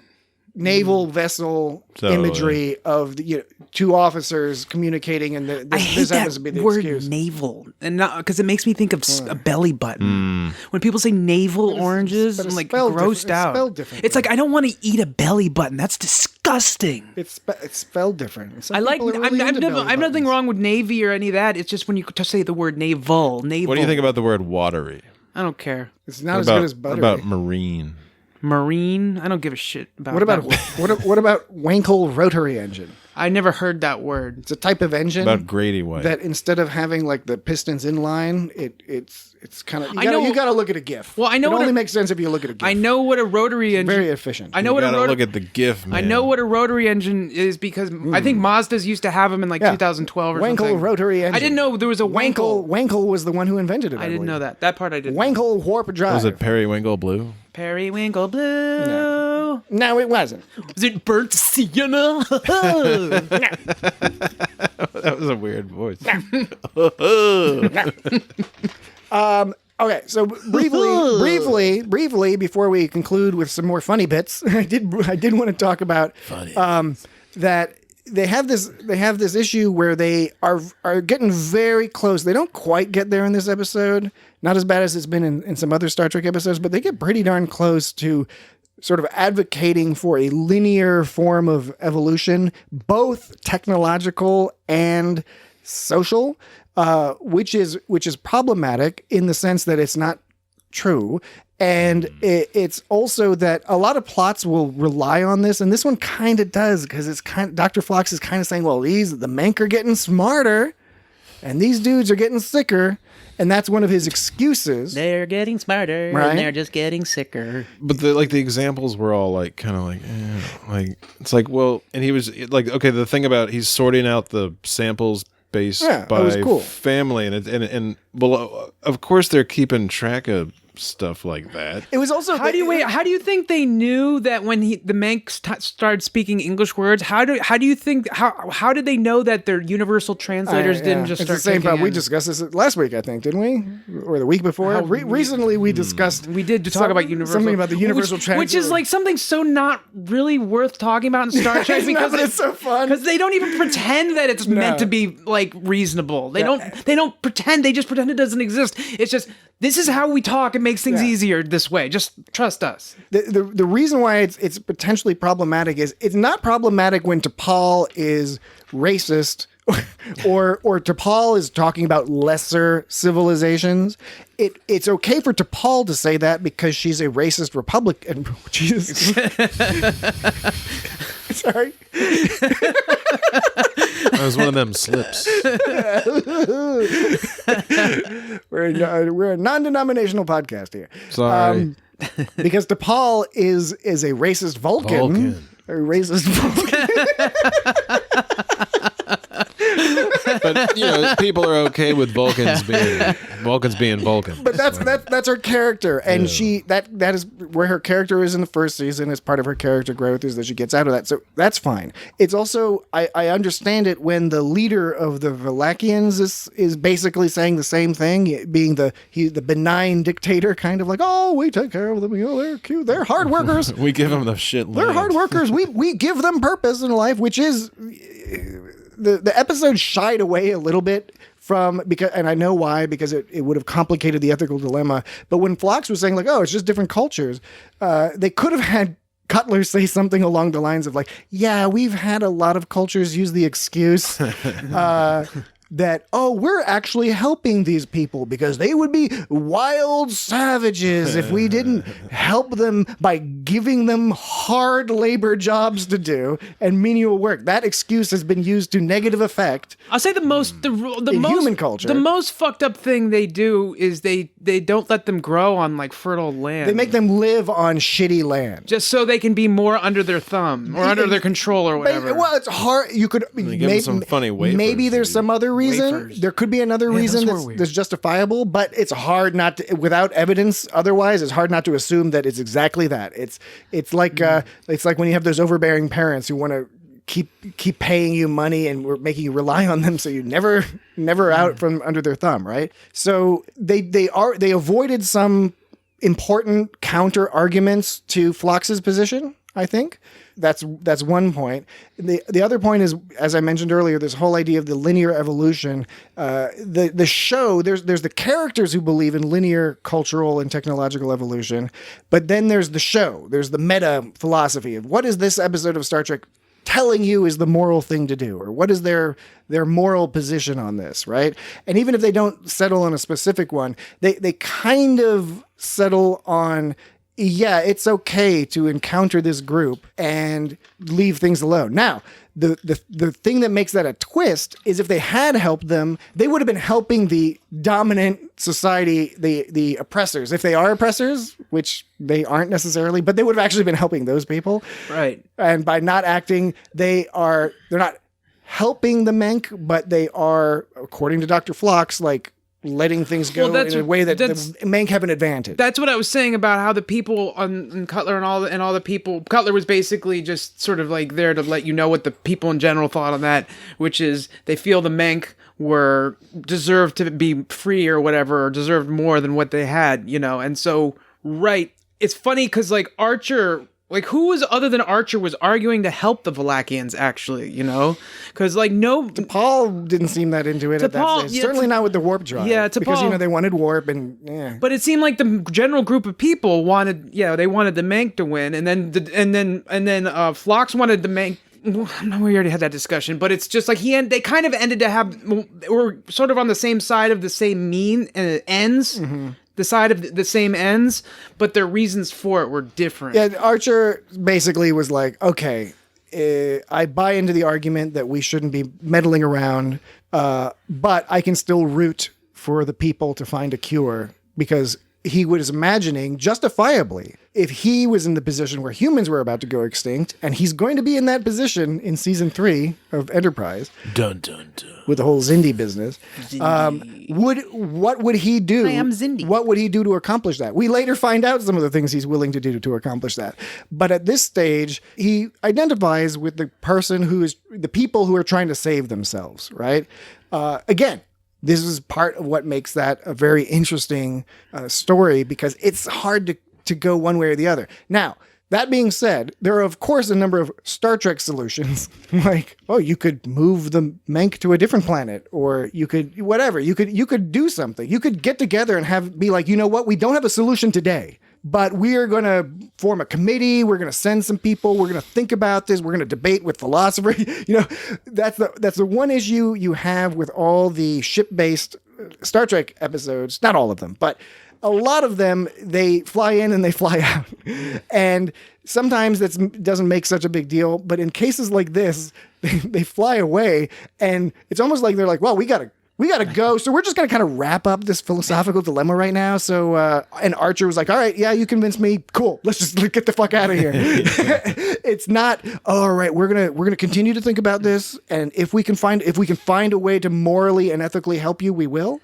naval vessel imagery of the, two officers communicating, and I hate this that happens to be the word excuse. naval, and not because it makes me think of a belly button. When people say navel oranges, but I'm it's like spelled grossed different. It's out. spelled differently. It's like I don't want to eat a belly button. That's disgusting. It's spelled different. Some I like. people are really into belly I'm nothing buttons. wrong with navy or any of that. It's just when you just say the word naval. Naval. What do you think about the word watery? I don't care. It's not as good as What buttery. about marine? Marine. I don't give a shit about. What about that. what about Wankel rotary engine? I never heard that word. It's a type of engine About Grady White. that instead of having like the pistons in line, it's kind of you got to look at a GIF. Well, I know it what only a- makes sense if you look at a GIF. I know what a rotary engine. Very efficient. I know You what a gotta rotary. look at the GIF, man. I know what a rotary engine is because I think Mazda's used to have them in like Yeah. 2012 or Wankel something. rotary engine. I didn't know there was a Wankel. Wankel was the one who invented it. I didn't believe. know that. That part I didn't. Wankel warp drive. Was it Periwinkle Blue? Periwinkle blue. No, it wasn't. Was it burnt sienna? That was a weird voice. Okay, so briefly, before we conclude with some more funny bits, I did want to talk about that they have this issue where they are getting very close. They don't quite get there in this episode, not as bad as it's been in some other Star Trek episodes, but they get pretty darn close to sort of advocating for a linear form of evolution, both technological and social. Which is problematic in the sense that it's not true. And it's also that a lot of plots will rely on this. And this one kind of does, because it's Dr. Phlox is kind of saying, well, the Menk are getting smarter and these dudes are getting sicker. And that's one of his excuses. They're getting smarter, Right. and they're just getting sicker. But the examples were all like kind of like, it's like, well, and he was like, okay, the thing about he's sorting out the samples based Yeah, that by was cool. family, and well, of course they're keeping track of stuff like that. It was also How do you think they knew that when the Manx started speaking English words? How did they know that their universal translators didn't just it's start the same taking problem. We in- discussed this last week, I think, didn't we? Or the week before? Recently, we discussed. We did talk about universal, something about the universal which is like something so not really worth talking about in Star Trek It's not, because but it's so fun. because they don't even pretend that it's meant to be like reasonable. They don't pretend. They just pretend it doesn't exist. It's just this is how we talk. It makes things easier this way. Just trust us. The reason why it's potentially problematic is it's not problematic when T'Pol is racist or T'Pol is talking about lesser civilizations. It's okay for T'Pol to say that because she's a racist Republican. Jesus. Sorry. That was one of them slips. We're a non-denominational podcast here. Sorry. Because T'Pol is a racist Vulcan. A racist Vulcan. But people are okay with Vulcans being Vulcan. But that's her character, and that is where her character is in the first season. As part of her character growth is that she gets out of that, so that's fine. It's also I understand it when the leader of the Valakians is basically saying the same thing, being the benign dictator, kind of like, oh, we take care of them, they're cute, they're hard workers. We give them the shit. They're land. hard workers. We give them purpose in life, which is the episode shied away a little bit from and I know why, because it would have complicated the ethical dilemma. But when Phlox was saying like, oh, it's just different cultures, they could have had Cutler say something along the lines of like, yeah, we've had a lot of cultures use the excuse that, oh, we're actually helping these people because they would be wild savages if we didn't help them by giving them hard labor jobs to do and menial work. That excuse has been used to negative effect. I'll say the most human culture. The most fucked up thing they do is they don't let them grow on like fertile land. They make them live on shitty land. just so they can be more under their thumb or under their control or whatever. Well, it's hard. You could give them some funny wafers, maybe there's some other reason. Wafers. There could be another reason those were that's justifiable, but it's hard not to, without evidence. Otherwise, it's hard not to assume that it's exactly that. It's like when you have those overbearing parents who want to keep paying you money and we're making you rely on them, so you never out from under their thumb, right? So they avoided some important counter arguments to Phlox's position, I think. That's one point. The other point is, as I mentioned earlier, this whole idea of the linear evolution. The show, there's the characters who believe in linear cultural and technological evolution, but then there's the show. There's the meta philosophy of what is this episode of Star Trek telling you is the moral thing to do, or what is their moral position on this, right? And even if they don't settle on a specific one, they kind of settle on yeah, it's okay to encounter this group and leave things alone. Now, the thing that makes that a twist is if they had helped them, they would have been helping the dominant society, the oppressors. If they are oppressors, which they aren't necessarily, but they would have actually been helping those people. Right. And by not acting, they're not helping the Menk, but they are, according to Dr. Phlox, like letting things go in a way that the Menk have an advantage. That's what I was saying about how the people on Cutler and all the people. Cutler was basically just sort of like there to let you know what the people in general thought on that, which is they feel the Menk were deserved to be free or whatever, or deserved more than what they had, and so right. It's funny because like Archer. Like, who was other than Archer was arguing to help the Valakians, actually, Because, like, no... T'Pol didn't seem that into it at that stage. Yeah, certainly not with the warp drive. Yeah, T'Pol... Because, they wanted warp and, yeah. But it seemed like the general group of people wanted... Yeah, they wanted the Mank to win. And then Phlox wanted the Mank... No, we already had that discussion, but it's just like they kind of ended to have... We're sort of on the same side of the same ends. Mm-hmm. The side of the same ends, but their reasons for it were different. Yeah, Archer basically was like, okay, I buy into the argument that we shouldn't be meddling around, but I can still root for the people to find a cure, because he was imagining, justifiably, if he was in the position where humans were about to go extinct, and he's going to be in that position in season 3 of Enterprise, dun dun dun, with the whole Xindi business, what would he do? I am Xindi. What would he do to accomplish that? We later find out some of the things he's willing to do to accomplish that. But at this stage, he identifies with the people who are trying to save themselves, right? Again, this is part of what makes that a very interesting story, because it's hard to go one way or the other. Now, that being said, there are, of course, a number of Star Trek solutions. Like, you could move the Menk to a different planet, or you could, whatever. You could do something. You could get together and be like, you know what? We don't have a solution today, but we are going to form a committee. We're going to send some people. We're going to think about this. We're going to debate with philosophers. That's the one issue you have with all the ship-based Star Trek episodes. Not all of them, but a lot of them, they fly in and they fly out. And sometimes that doesn't make such a big deal. But in cases like this, they fly away. And it's almost like they're like, well, we got to go. So we're just going to kind of wrap up this philosophical dilemma right now. So, and Archer was like, all right, yeah, you convinced me. Cool. Let's just get the fuck out of here. It's not, all right, we're going to continue to think about this. And if we can find a way to morally and ethically help you, we will.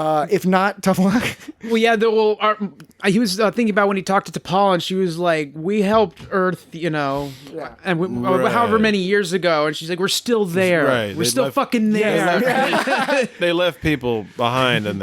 If not, tough luck. Well, yeah, he was thinking about when he talked to T'Pol, and she was like, we helped Earth, and however many years ago, and she's like, we're still there. Right. We're still fucking there. They left people behind, and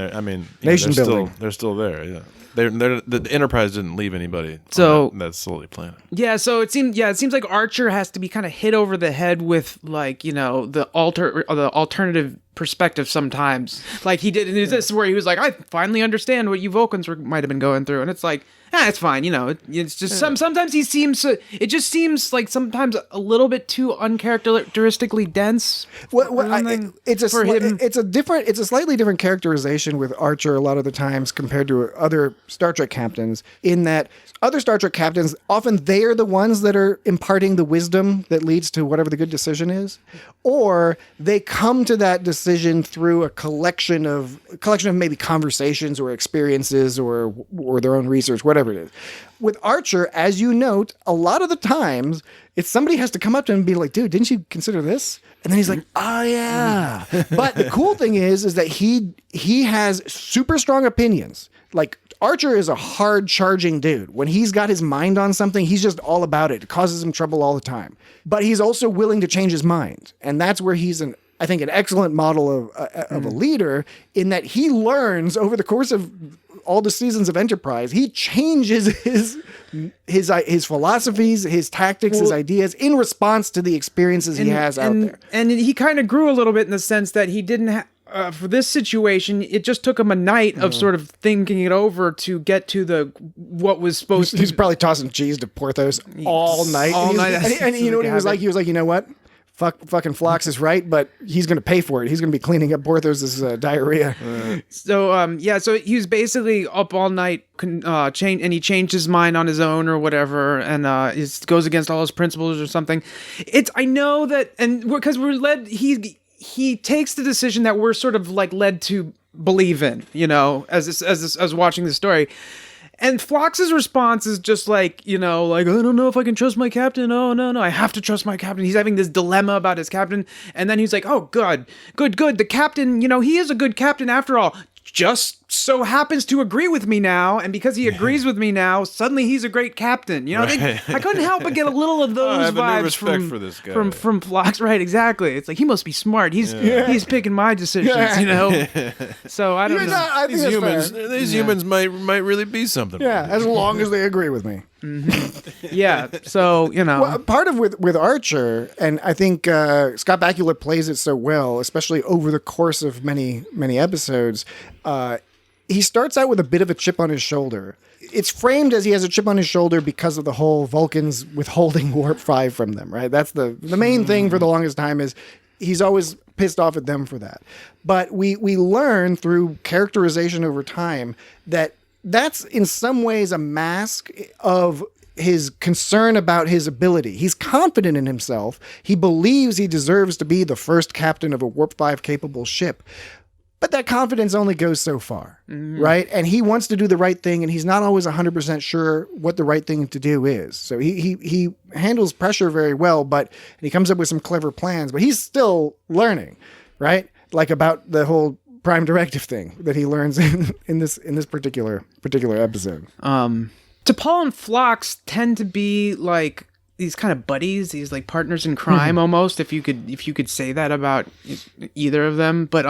nation building. They're still there, yeah. The Enterprise didn't leave anybody on that Solely planet. Yeah, so it seems like Archer has to be kind of hit over the head with, like, the alternative perspective sometimes. Like he did, and this is where he was like, I finally understand what you Vulcans might have been going through, and it's like, it's fine, it's just sometimes he seems it just seems like sometimes a little bit too uncharacteristically dense. It's a slightly different characterization with Archer a lot of the times compared to other Star Trek captains, in that other Star Trek captains, often they are the ones that are imparting the wisdom that leads to whatever the good decision is, or they come to that decision through a collection of maybe conversations or experiences or their own research, whatever it is. With Archer, as you note, a lot of the times it's somebody has to come up to him and be like, dude, didn't you consider this? And then he's like, oh yeah. But the cool thing is that he has super strong opinions. Like, Archer is a hard charging dude. When he's got his mind on something, he's just all about it. It causes him trouble all the time. But he's also willing to change his mind. And that's where he's I think an excellent model of a leader, in that he learns over the course of all the seasons of Enterprise, he changes his philosophies, his tactics, his ideas in response to the experiences he has out there. And he kind of grew a little bit in the sense that he didn't for this situation, it just took him a night of sort of thinking it over to get to what was supposed to. He's probably tossing cheese to Porthos all night. And you know what he was like? He was like, you know what? fucking Phlox is right, but he's going to pay for it. He's going to be cleaning up Porthos's diarrhea. So he was basically up all night, and he changed his mind on his own or whatever, and it goes against all his principles or something. I know that, and because we're led, he takes the decision that we're sort of like led to believe in, as watching the story. And Phlox's response is just like, I don't know if I can trust my captain. Oh, no, I have to trust my captain. He's having this dilemma about his captain. And then he's like, oh, good. The captain, he is a good captain after all. Just so happens to agree with me now, and because he agrees with me now, suddenly he's a great captain. I couldn't help but get a little of those I have vibes a new respect for this guy. from Phlox. Right, exactly. It's like he must be smart. He's picking my decisions. So I don't know. I think These humans might really be something. Yeah, as long as they agree with me. Yeah. So Well, part of with Archer, and I think Scott Bakula plays it so well, especially over the course of many episodes. He starts out with a bit of a chip on his shoulder. It's framed as he has a chip on his shoulder because of the whole Vulcans withholding Warp 5 from them, right? That's the main thing for the longest time is he's always pissed off at them for that. But we learn through characterization over time that that's in some ways a mask of his concern about his ability. He's confident in himself. He believes he deserves to be the first captain of a Warp 5 capable ship. But that confidence only goes so far, right? And he wants to do the right thing, and he's not always 100% sure what the right thing to do is. So he handles pressure very well, but he comes up with some clever plans, but he's still learning, right? Like about the whole Prime Directive thing that he learns in this particular episode. T'Pol and Phlox tend to be like these kind of buddies, these like partners in crime almost, if you could say that about either of them. But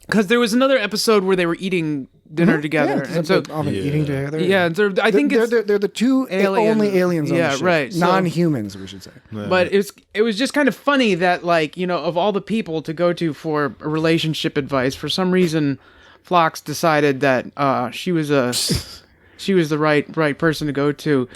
because there was another episode where they were eating dinner together, and so eating together. Yeah, I think they're the two only aliens on the ship. Right, non-humans, we should say. But it was just kind of funny that of all the people to go to for relationship advice, for some reason, Phlox decided that she was the right person to go to.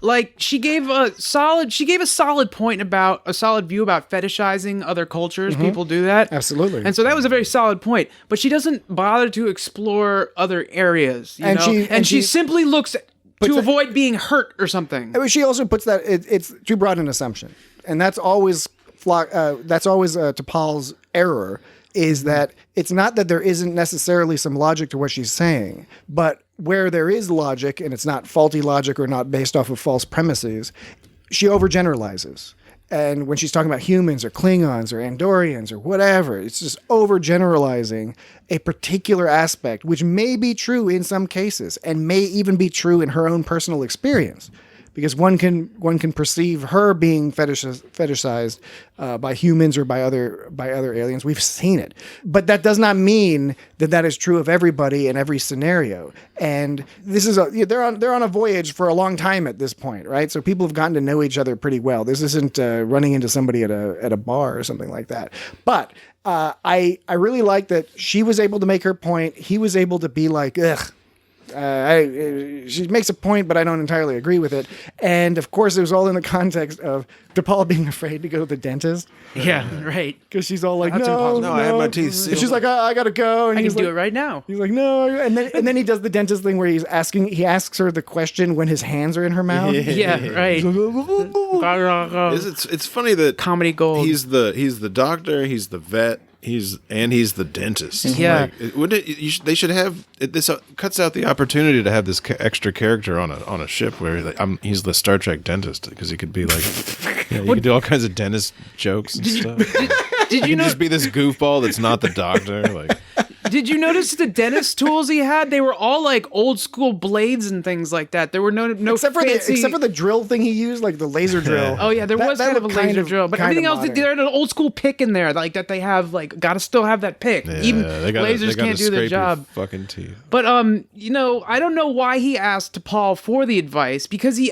Like she gave a solid point about a solid view about fetishizing other cultures. People do that. Absolutely. And so that was a very solid point, but she doesn't bother to explore other areas, and she simply looks to avoid being hurt or something. I mean, she also puts that it's too broad an assumption. And that's always T'Pol's error, is that it's not that there isn't necessarily some logic to what she's saying, but where there is logic, and it's not faulty logic or not based off of false premises, she overgeneralizes. And when she's talking about humans or Klingons or Andorians or whatever, it's just overgeneralizing a particular aspect, which may be true in some cases and may even be true in her own personal experience. Because one can perceive her being fetishized by humans or by other aliens. We've seen it, but that does not mean that is true of everybody in every scenario. And this is they're on a voyage for a long time at this point, right? So people have gotten to know each other pretty well. This isn't running into somebody at a bar or something like that. But I really like that she was able to make her point. He was able to be like, ugh. She makes a point, but I don't entirely agree with it. And of course, it was all in the context of T'Pol being afraid to go to the dentist. Yeah, right. Because she's all like, That's impossible. No, I had my teeth sealed. And she's like, I gotta go. And I he's can do like, it right now. He's like, no. And then he does the dentist thing where he asks her the question when his hands are in her mouth. Yeah, right. It's funny that comedy gold. He's the doctor. He's the vet. He's the dentist. Yeah. They should have this cuts out the opportunity to have this extra character on a ship where he's the Star Trek dentist, because he could be like, you could do all kinds of dentist jokes and stuff. Did you just be this goofball that's not the doctor? Like, did you notice the dentist tools he had? They were all like old school blades and things like that. There were no except for fancy... the drill thing he used, like the laser drill. Oh yeah, there was kind of a laser drill, but everything else, they had an old school pick in there, like that they have, like, gotta still have that pick. Yeah, even lasers can't do their job. Fucking teeth. But I don't know why he asked T'Pol for the advice, because he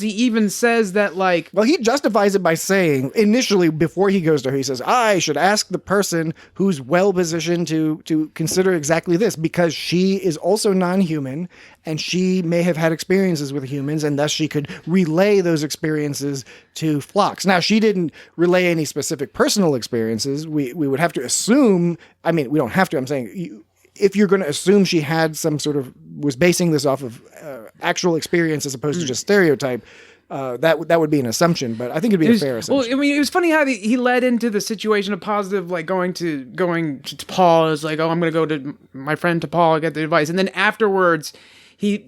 even says that, like, well, he justifies it by saying initially, before he goes to her, he says, I should ask the person who's well positioned to consider exactly this, because she is also non-human and she may have had experiences with humans, and thus she could relay those experiences to Phlox. Now, she didn't relay any specific personal experiences. We would have to assume, I mean, we don't have to, I'm saying, if you're going to assume she had some sort of, was basing this off of actual experience as opposed to just stereotype, that would be an assumption, but I think it'd be a fair assumption. Well, I mean, it was funny how he led into the situation of positive, like going to Paul is like, oh, I'm going to go to my friend to Paul, get the advice, and then afterwards he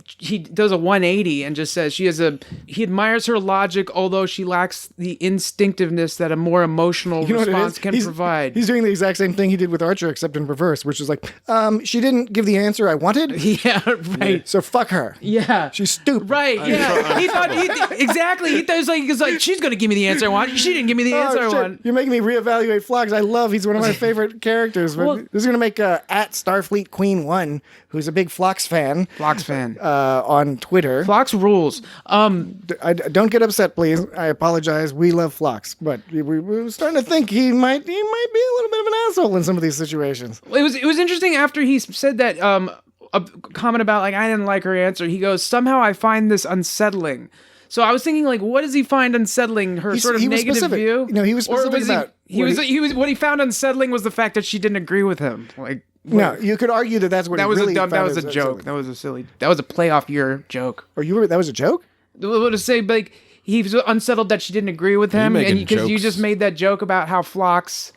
does a 180 and just says he admires her logic, although she lacks the instinctiveness that a more emotional response can provide. He's doing the exact same thing he did with Archer, except in reverse, which is like, she didn't give the answer I wanted. Yeah, right. So fuck her. Yeah, she's stupid. Right. Yeah, he thought exactly. He was like, she's gonna give me the answer I want. She didn't give me the answer I want. You're making me reevaluate Phlox. He's one of my favorite characters. But this is gonna make at Starfleet Queen 1, who's a big Phlox fan. On Twitter. Phlox rules. Don't get upset, please. I apologize. We love Phlox, but we were starting to think he might be a little bit of an asshole in some of these situations. It was interesting after he said that a comment about like I didn't like her answer. He goes, somehow I find this unsettling. So I was thinking, like, what does he find unsettling? Her sort of negative view? No, he was specific about. What he found unsettling was the fact that she didn't agree with him. Like, no, you could argue that that's what that he was really a dumb. That was a joke. That was a playoff year joke. That was a joke? To say, like, he was unsettled that she didn't agree with him, and because you just made that joke about how Phlox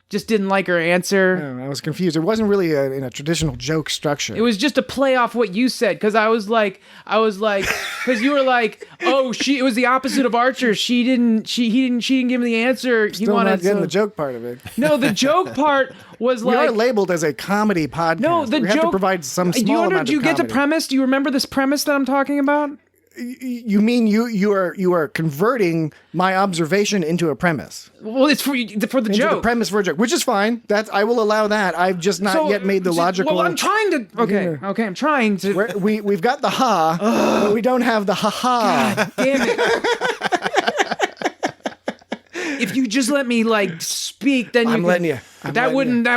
just didn't like her answer. I was confused. It wasn't really in a traditional joke structure. It was just to play off what you said, because I was like, because you were like, oh, it was the opposite of Archer. She didn't give him the answer. Still not getting the joke part of it. No, the joke part was like, we are labeled as a comedy podcast. No, the we joke have to provide some small amount of Do you get the comedy. premise? Do you remember this premise that I'm talking about? You mean you are converting my observation into a premise? Well, it's for the into joke. The premise for a joke, which is fine. I will allow that. I've just not yet made the logical. Well, I'm trying to. Okay, I'm trying to. We've got the ha, but we don't have the ha ha. God damn it! If you just let me like speak, then I'm letting you. That wouldn't.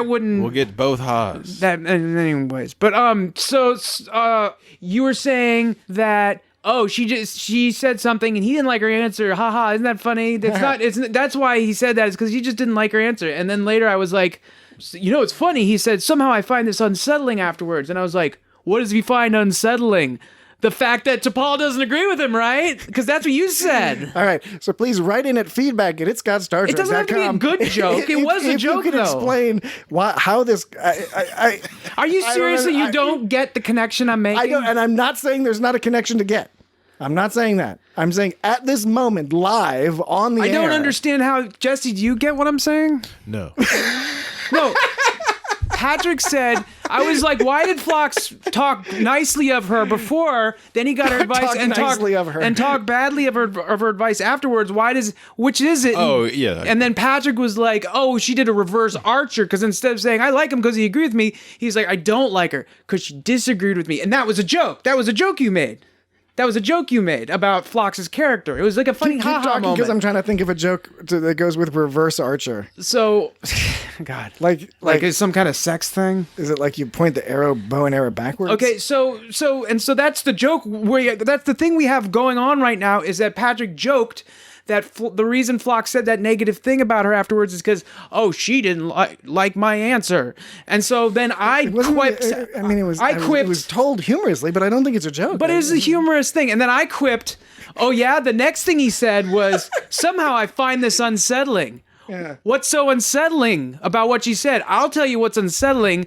We'll get both ha's. Anyways, but so you were saying that. Oh, she said something and he didn't like her answer. Haha, isn't that funny? That's why he said that, is because he just didn't like her answer. And then later I was like, it's funny. He said, somehow I find this unsettling afterwards. And I was like, what does he find unsettling? The fact that T'Pol doesn't agree with him, right? Because that's what you said. All right. So please write in at feedback at itsgotstartrek.com. It doesn't have to be a good joke. It was a joke, though. If you could explain how this... Are you serious that you don't get the connection I'm making? I don't, and I'm not saying there's not a connection to get. I'm not saying that. I'm saying at this moment, live on the air. I don't understand how... Jesse, do you get what I'm saying? No. No. Patrick said, I was like, why did Phlox talk nicely of her before? Then he got her advice and talk badly of her advice afterwards. Which is it? Oh, yeah. And then Patrick was like, oh, she did a reverse Archer, because instead of saying, I like him because he agreed with me, he's like, I don't like her because she disagreed with me. And that was a joke. That was a joke you made. That was a joke you made about Phlox's character. It was like a funny ha-ha moment. Because I'm trying to think of a joke that goes with reverse Archer. So, God, like it's some kind of sex thing. Is it like you point the bow and arrow backwards? Okay, so that's the joke. That's the thing we have going on right now, is that Patrick joked that the reason Phlox said that negative thing about her afterwards is because, she didn't like my answer. And so then I quipped. It was told humorously, but I don't think it's a joke. But it was a humorous thing. And then I quipped, the next thing he said was, somehow I find this unsettling. Yeah. What's so unsettling about what she said? I'll tell you what's unsettling.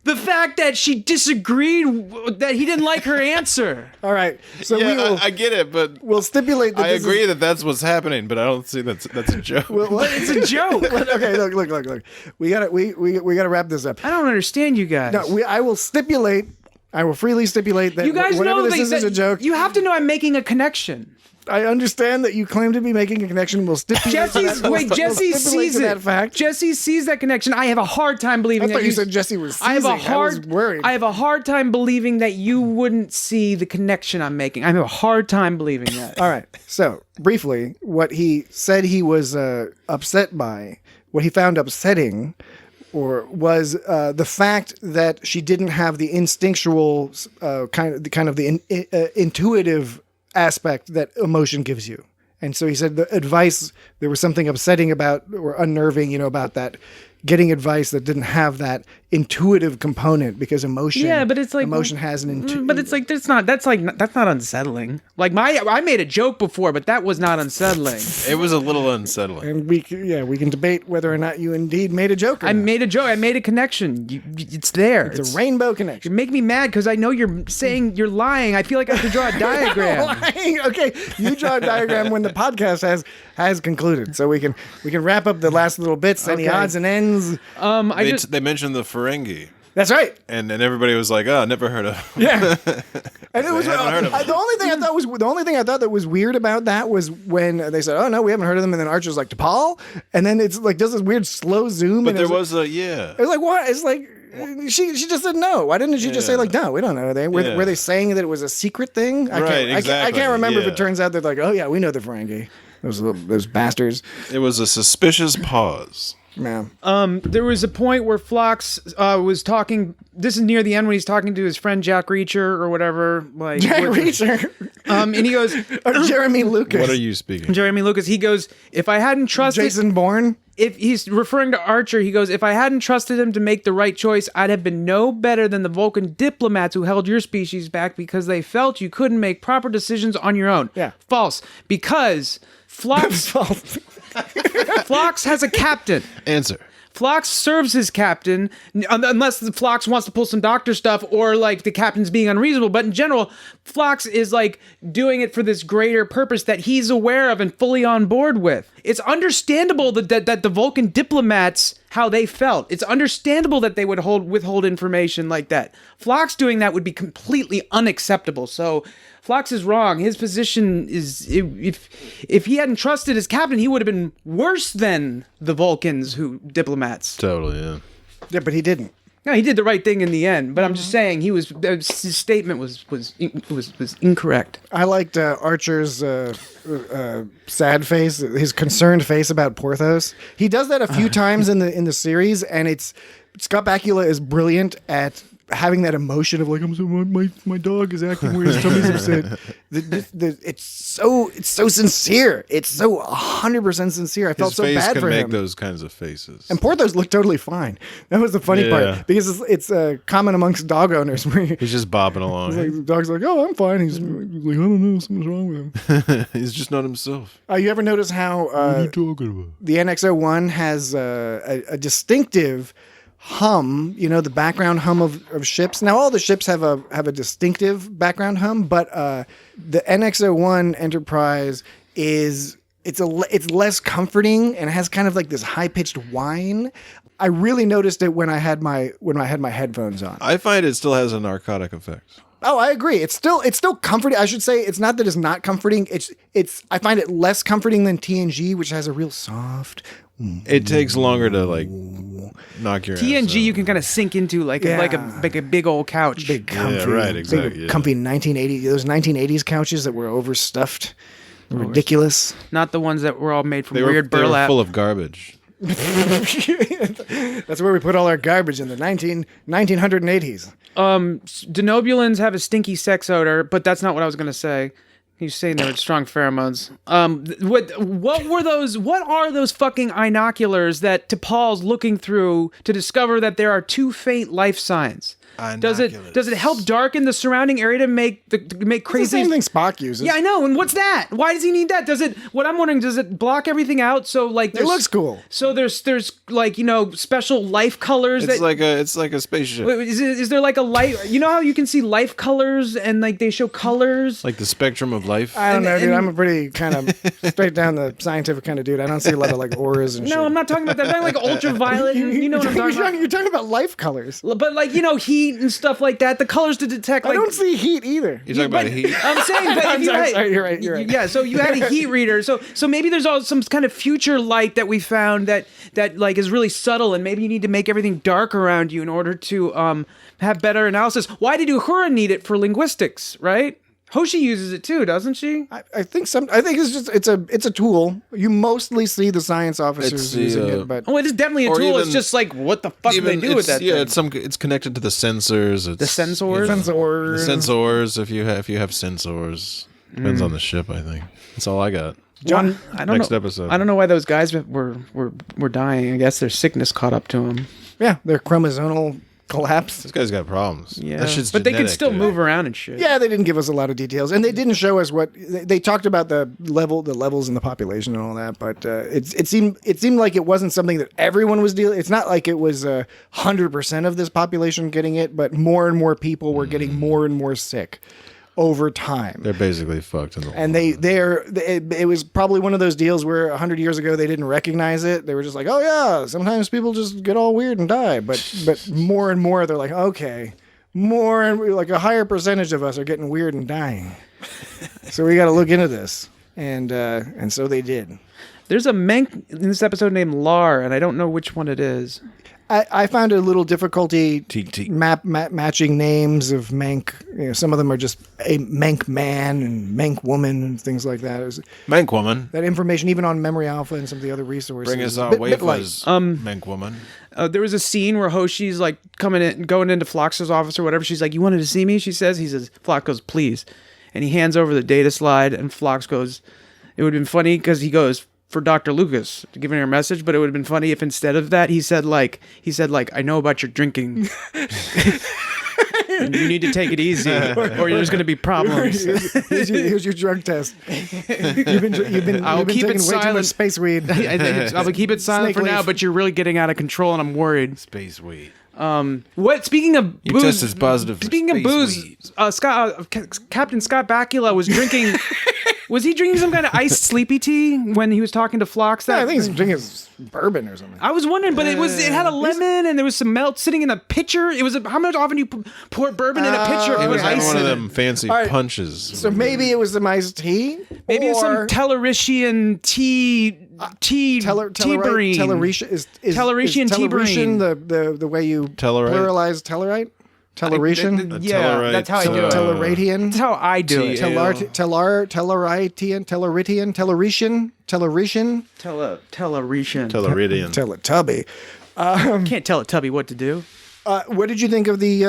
The fact that she disagreed, that he didn't like her answer. All right, so I get it, but we'll stipulate that I agree that that's what's happening, but I don't see that's a joke. It's a joke. Okay, look. We gotta wrap this up. I don't understand you guys. No, I will freely stipulate that you guys whatever know this is a joke. You have to know I'm making a connection. I understand that you claim to be making a connection. We'll stipulate Jesse sees it. That fact. Jesse sees that connection. I have a hard time believing I thought you said Jesse was seizing. I was worried. I have a hard time believing that you wouldn't see the connection I'm making. I have a hard time believing that. All right. So, briefly, what he said he was upset by, what he found upsetting, was the fact that she didn't have the instinctual intuitive aspect that emotion gives you. And so he said the advice, there was something upsetting about or unnerving, about that getting advice that didn't have that intuitive component because emotion. Yeah, but it's like emotion has an intuitive. But it's like that's not unsettling. Like I made a joke before, but that was not unsettling. It was a little unsettling. And we can debate whether or not you indeed made a joke. Made a joke. I made a connection. It's there. It's a rainbow connection. You make me mad because I know you're saying you're lying. I feel like I have to draw a diagram. Lying. Okay, you draw a diagram when the podcast has concluded, so we can wrap up the last little bits. Any odds and ends? They mentioned the Ferengi. That's right. And everybody was like, "Oh, never heard of." Yeah. And it was haven't heard of them. the only thing I thought that was weird about that was when they said, "Oh no, we haven't heard of them," and then Archer's like, "T'Pol," and then it's like does this weird slow zoom. But and there was a yeah. It was like what? It's like she just said no. Why didn't she just say like no? We don't know. Were they saying that it was a secret thing? I can't remember if it turns out that like oh yeah, we know the Ferengi. Those bastards. It was a suspicious pause. Yeah. There was a point where Phlox was talking. This is near the end when he's talking to his friend Jack Reacher or whatever. Like Jack Reacher. And he goes, or Jeremy Lucas. What are you speaking? Jeremy Lucas. He goes, if I hadn't trusted Jason Bourne. If he's referring to Archer, he goes, if I hadn't trusted him to make the right choice, I'd have been no better than the Vulcan diplomats who held your species back because they felt you couldn't make proper decisions on your own. Yeah. False. Because Phlox. Phlox has a captain. Answer. Phlox serves his captain, unless the Phlox wants to pull some doctor stuff or like the captain's being unreasonable. But in general, Phlox is like doing it for this greater purpose that he's aware of and fully on board with. It's understandable that the Vulcan diplomats, how they felt. It's understandable that they would withhold information like that. Phlox doing that would be completely unacceptable. So Phlox is wrong. His position is, if he hadn't trusted his captain, he would have been worse than the Vulcans diplomats. Totally, yeah. Yeah, but he didn't. No, he did the right thing in the end, but I'm just saying his statement was incorrect. I liked Archer's sad face, his concerned face about Porthos. He does that a few times in the series, and Scott Bakula is brilliant at having that emotion of like my dog is acting weird, his tummy's upset. It's so sincere. It's so 100% sincere. I felt so bad for him. His face can make those kinds of faces. And Porthos looked totally fine. That was the funny part because it's common amongst dog owners. He's just bobbing along. The dog's like, oh, I'm fine. He's like, I don't know, something's wrong with him. He's just not himself. You ever notice how what are you talking about? The NX-01 has a distinctive hum, the background hum of ships. Now all the ships have a distinctive background hum, but the NX-01 Enterprise it's less comforting and it has kind of like this high-pitched whine. I really noticed it when I had my headphones on. I find it still has a narcotic effect. Oh, I agree. It's still comforting. I should say it's not that it's not comforting. I find it less comforting than TNG, which has a real soft. It takes longer to like knock your TNG. ass out. You can kind of sink into like a big old couch, big comfy, right, exactly, big, comfy 1980s. Those 1980s couches that were overstuffed, ridiculous. Not the ones that were all made from They weird were burlap. full of garbage. That's where we put all our garbage in the 1980s. Denobulans have a stinky sex odor, but that's not what I was going to say. He's saying there were strong pheromones. What were those? What are those fucking inoculars that T'Pol's looking through to discover that there are two faint life signs? Does it help darken the surrounding area to make crazy? It's the same thing Spock uses. Yeah, I know. And what's that? Why does he need that? What I'm wondering, does it block everything out? So like, it looks cool. So there's like special life colors. It's like a spaceship. Wait, is there like a light? You know how you can see life colors and like they show colors? Like the spectrum of life. I don't know, dude. I'm a pretty kind of straight down the scientific kind of dude. I don't see a lot of like auras and shit. No, I'm not talking about that. I'm talking like ultraviolet. You know what I'm talking about? You're talking about life colors. But like heat and stuff like that. The colors to detect. I don't see heat either. You're talking about heat. I'm saying, but if you're right. Yeah, so you had a heat reader. So maybe there's all some kind of future light that we found that like is really subtle, and maybe you need to make everything dark around you in order to have better analysis. Why did Uhura need it for linguistics, right? Hoshi uses it too, doesn't she? I think it's just it's a tool. You mostly see the science officers using it, but Oh, it is definitely a Or tool. even- it's just like, what the fuck do they do with that thing? It's connected to the sensors. It's, The sensors? sensors. The sensors. If you have sensors, depends on the ship. I think that's all I got. John, I don't Next know. episode. I don't know why those guys were dying. I guess their sickness caught up to them. yeah, their chromosomal collapse. This guy's got problems. Yeah, That shit's but they could genetic, still dude. move around and shit. Yeah, they didn't give us a lot of details, and they didn't show us what they talked about the levels in the population and all that. But it seemed like it wasn't something that everyone was dealing. It's not like it was 100% of this population getting it, but more and more people were getting more and more sick over time. They're basically fucked in the And it was probably one of those deals where 100 years ago they didn't recognize it. They were just like, oh yeah, sometimes people just get all weird and die. But more and more they're like, okay, more and like a higher percentage of us are getting weird and dying. So we got to look into this, and so they did. There's a Menk in this episode named Lar, and I don't know which one it is. I found a little difficulty T. matching names of Mank. You know, some of them are just a Mank man and Mank woman and things like that. Mank woman. That information, even on Memory Alpha and some of the other resources, Bring us is a our bit light. wafers, Mank woman. There was a scene where Hoshi's like going into Phlox's office or whatever. She's like, "You wanted to see me?" She says. He says, Phlox goes, "Please," and he hands over the data slide, and Phlox goes, "It would have been funny," because he goes, "For Dr. Lucas," giving her a message, but it would have been funny if instead of that he said like, "I know about your drinking. And you need to take it easy, or there's going to be problems." Here's your drug test. You've been I'll keep taking it way too much silent. space weed. I'll keep it silent Snake for now, leaf. but you're really getting out of control, and I'm worried. Space weed. What? Speaking of You booze, tested positive for Speaking of space booze, weed. Captain Scott Bakula was drinking. Was he drinking some kind of iced sleepy tea when he was talking to Phlox? I think he's drinking bourbon or something. I was wondering, but it had a lemon and there was some melt sitting in a pitcher. It was how much often you pour bourbon in a pitcher? He It was was having ice one of in it. them fancy All right. punches. So maybe it was some iced tea. Maybe it's some or Tellurisian tea brine. Tellurisian is Tellurisian tea Tellurisian brine. the way you Tellurite? pluralize Tellurite? Tellurisian? Yeah, Tellurite, that's how I do it. Telluratian? That's how I do it. Telluritian? Telluritian? Tellurisian? Tellurisian? Tellurisian. Telluridian. Teletubby. Can't tell a tubby what to do. What did you think of the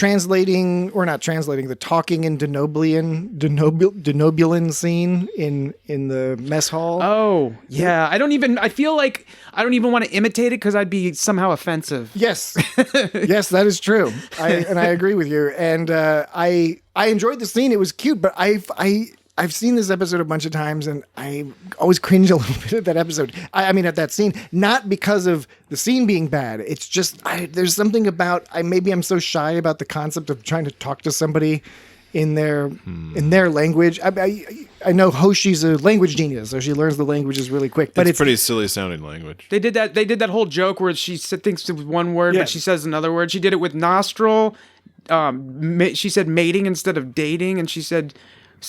the talking in Denobulan scene in the mess hall? Oh, yeah. I feel like I don't even want to imitate it because I'd be somehow offensive. Yes, yes, that is true. I agree with you. And I enjoyed the scene. It was cute, but I've seen this episode a bunch of times, and I always cringe a little bit at that episode. I mean, at that scene, not because of the scene being bad. It's just there's something about maybe I'm so shy about the concept of trying to talk to somebody in their language. I know Hoshi's a language genius, so she learns the languages really quick. But It's pretty silly sounding language. They did that whole joke where she thinks it was one word, Yeah. but she says another word. She did it with nostril. She said mating instead of dating, and she said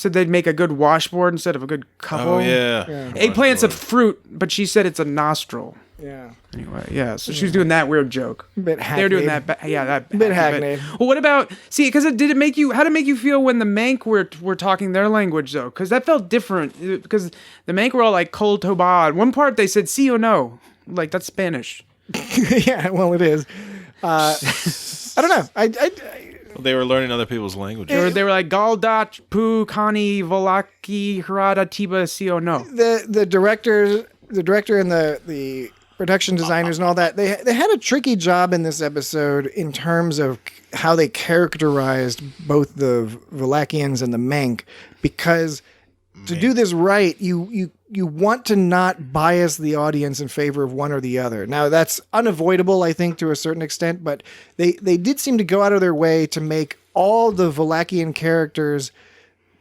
they'd make a good washboard instead of a good couple. Oh, yeah. Eggplant's a fruit, but she said it's a nostril. yeah, Anyway, yeah. So she was doing that weird joke. bit They're doing hackneyed. that. That Bit hackneyed. hackneyed. Well, what about because how did it make you feel when the Mank were talking their language though? Because that felt different. Because the Mank were all like Kol Toba. At one part they said "sí" or "no," like that's Spanish. yeah. Well, it is. I don't know. They were learning other people's languages. They were like Galdat, Pu, Kani, Volaki, Harada, Tiba, sí or no. The director and the production designers and all that, they had a tricky job in this episode in terms of how they characterized both the Valakians and the Mank, because to do this right, you want to not bias the audience in favor of one or the other. Now that's unavoidable, I think, to a certain extent, but they did seem to go out of their way to make all the Valakian characters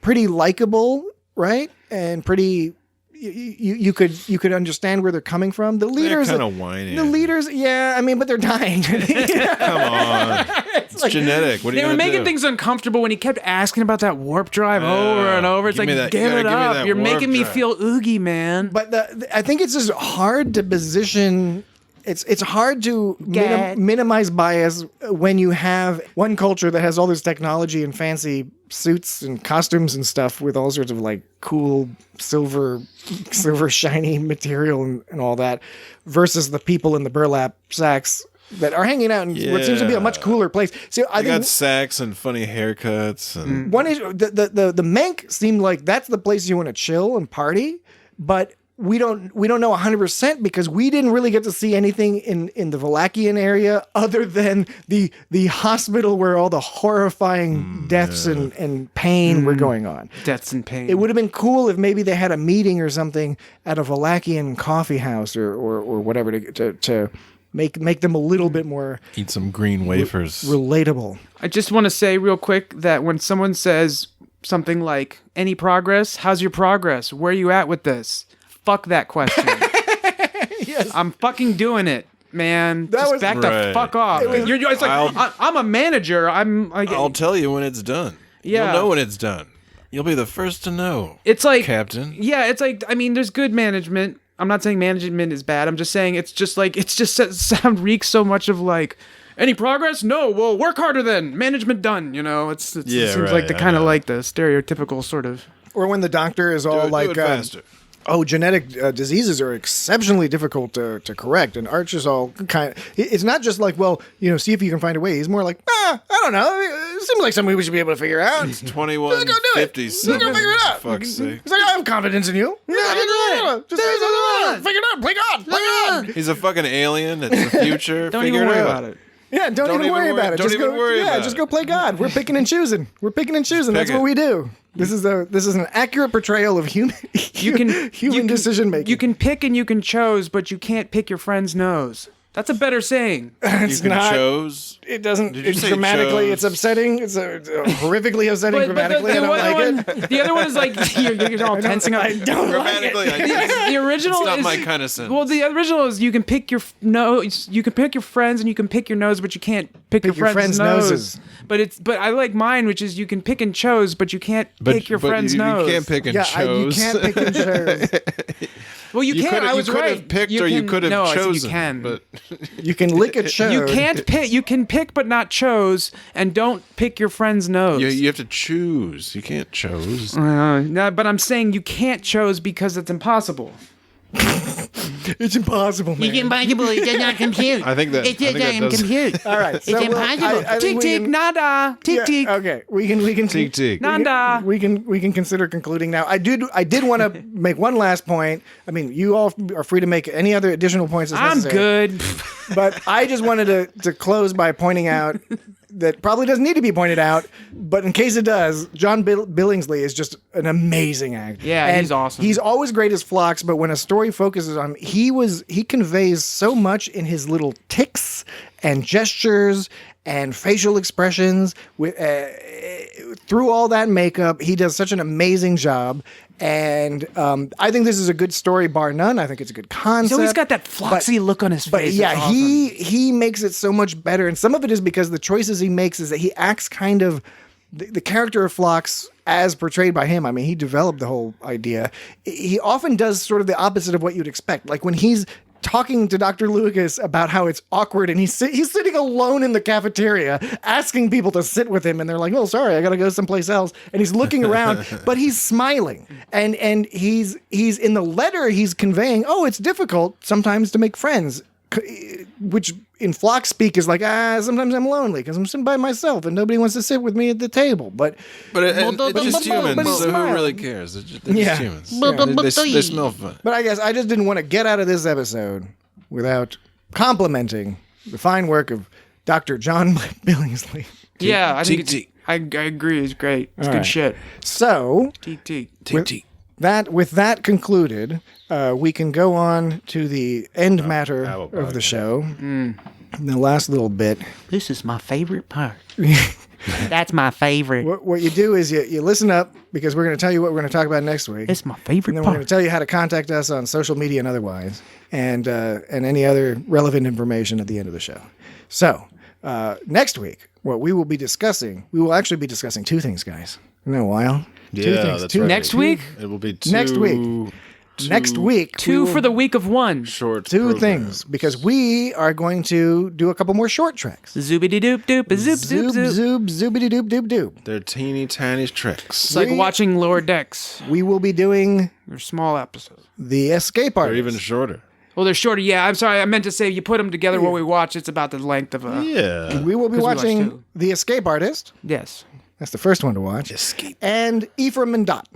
pretty likable, right? And pretty you could understand where they're coming from. The leaders kind of whiny. The leaders, yeah, I mean, but they're dying. Come on. It's genetic. What are you They were gonna making do? things uncomfortable when he kept asking about that warp drive over and over. It's give like, me that- give you it gotta give me up. that You're warp making me drive. feel oogie, man. But I think it's just hard to position it's hard to minimize bias when you have one culture that has all this technology and fancy suits and costumes and stuff with all sorts of like cool silver shiny material and all that, versus the people in the burlap sacks that are hanging out in what seems to be a much cooler place. So I think got sacks and funny haircuts. And one is the Menk seemed like that's the place you want to chill and party, but we don't know 100% because we didn't really get to see anything in the Valakian area other than the hospital where all the horrifying deaths and pain were going on. Deaths and pain. It would have been cool if maybe they had a meeting or something at a Valakian coffee house or whatever to make them a little bit more eat some green wafers. Relatable. I just want to say real quick that when someone says something like, any progress? How's your progress? Where are you at with this? Fuck that question. Yes. I'm fucking doing it, man. Just back the fuck off. It's like, I'm a manager. I'll tell you when it's done. Yeah. You'll know when it's done. You'll be the first to know. It's like, Captain. Yeah, it's like, I mean, there's good management. I'm not saying management is bad. I'm just saying it just sound reeks so much of like, any progress? No. Well, work harder then. Management done. You know, it seems like the kind of like the stereotypical sort of. Or when the doctor is all do it faster. Genetic diseases are exceptionally difficult to correct. And Arch is all kind of, it's not just like, well, see if you can find a way. He's more like, I don't know. It seems like something we should be able to figure out. It's 21:57. Go figure it out. Fuck's sake. He's like, I have confidence in you. Just figure it out. Play God. He's a fucking alien. It's the future. Don't Figure even worry it out. about it. Yeah, don't even worry about it. Don't even worry about it. Just go play God. We're picking and choosing. That's what we do. This is an accurate portrayal of human decision making. You can pick and you can choose, but you can't pick your friend's nose. That's a better saying. It's you can not. Chose. It doesn't. Did you It's say grammatically. chose? It's upsetting. It's horrifically upsetting grammatically. I don't like it. The other one is like you're all tensing up. I don't like it. Grammatically, The original it's not is my kind of sentence. Well, the original is you can pick your nose, you can pick your friends, and you can pick your nose, but you can't pick your friend's nose. noses. But I like mine, which is you can pick and chose, but you can't pick your friend's nose. You can't pick and You chose. can't pick and choose. Well, you can. I was you could right. have picked You or you can- could have no, I said chosen. You can. But You can lick a chose. You can't pick. You can pick, but not chose, and don't pick your friend's nose. you have to choose. You can't chose. No, but I'm saying you can't chose because it's impossible. It's impossible, man. It's impossible. It does not compute. I think that- It I think that doesn't does- compute. All right, It's so impossible. I think Tick tick nada. Tick tick. Okay, we can Tick, tick. Nanda. We can consider concluding now. I did want to make one last point. I mean, you all are free to make any other additional points as I'm necessary. good. But I just wanted to close by pointing out that probably doesn't need to be pointed out, but in case it does, John Billingsley is just an amazing actor. Yeah, And he's awesome. He's always great as Phlox, but when a story focuses on him, he conveys so much in his little tics and gestures and facial expressions with through all that makeup. He does such an amazing job. And I think this is a good story, bar none. I think it's a good concept. He's always got that floxy look on his face. But yeah, It's awesome. he makes it so much better. And some of it is because the choices he makes is that he acts kind of the character of Phlox as portrayed by him. I mean, he developed the whole idea. He often does sort of the opposite of what you'd expect. Like when he's talking to Dr. Lucas about how it's awkward and he's sitting alone in the cafeteria asking people to sit with him and they're like, oh, sorry, I got to go someplace else. And he's looking around, but he's smiling. And he's in the letter he's conveying, oh, it's difficult sometimes to make friends, which in Phlox speak is like, sometimes I'm lonely because I'm sitting by myself and nobody wants to sit with me at the table. But it's just humans, but he's so who smiling. really cares? They're just humans. Yeah. They smell fun. But I guess I just didn't want to get out of this episode without complimenting the fine work of Dr. John Billingsley. Yeah, I think Teak, I agree. It's great. It's All good right. shit. So Teak teak. with that concluded, we can go on to the end matter of the show. The last little bit. This is my favorite part. That's my favorite. What you do is you listen up because we're going to tell you what we're going to talk about next week. It's my favorite And then we're going part. to tell you how to contact us on social media and otherwise, and any other relevant information at the end of the show. So next week, what we will be discussing, we will actually be discussing two things, guys. In a while. Two Yeah, things. that's Two- right. Next week? It will be Next week. next week, Two for the week of one. short two programs. things, because we are going to do a couple more short tracks. Zoobity doop doop, zoop zoop zoop. Zoop, zoobity doop doop doop. They're teeny tiny tricks. It's like watching Lower Decks. We will be doing They're small episodes. The Escape They're Artist. even shorter. Well, they're shorter. Yeah, I'm sorry. I meant to say you put them together what we watch. It's about the length of a. Yeah. We will be 'Cause we watched watching two. The Escape Artist. Yes. That's the first one to watch. Escape. And Ephraim and Dot.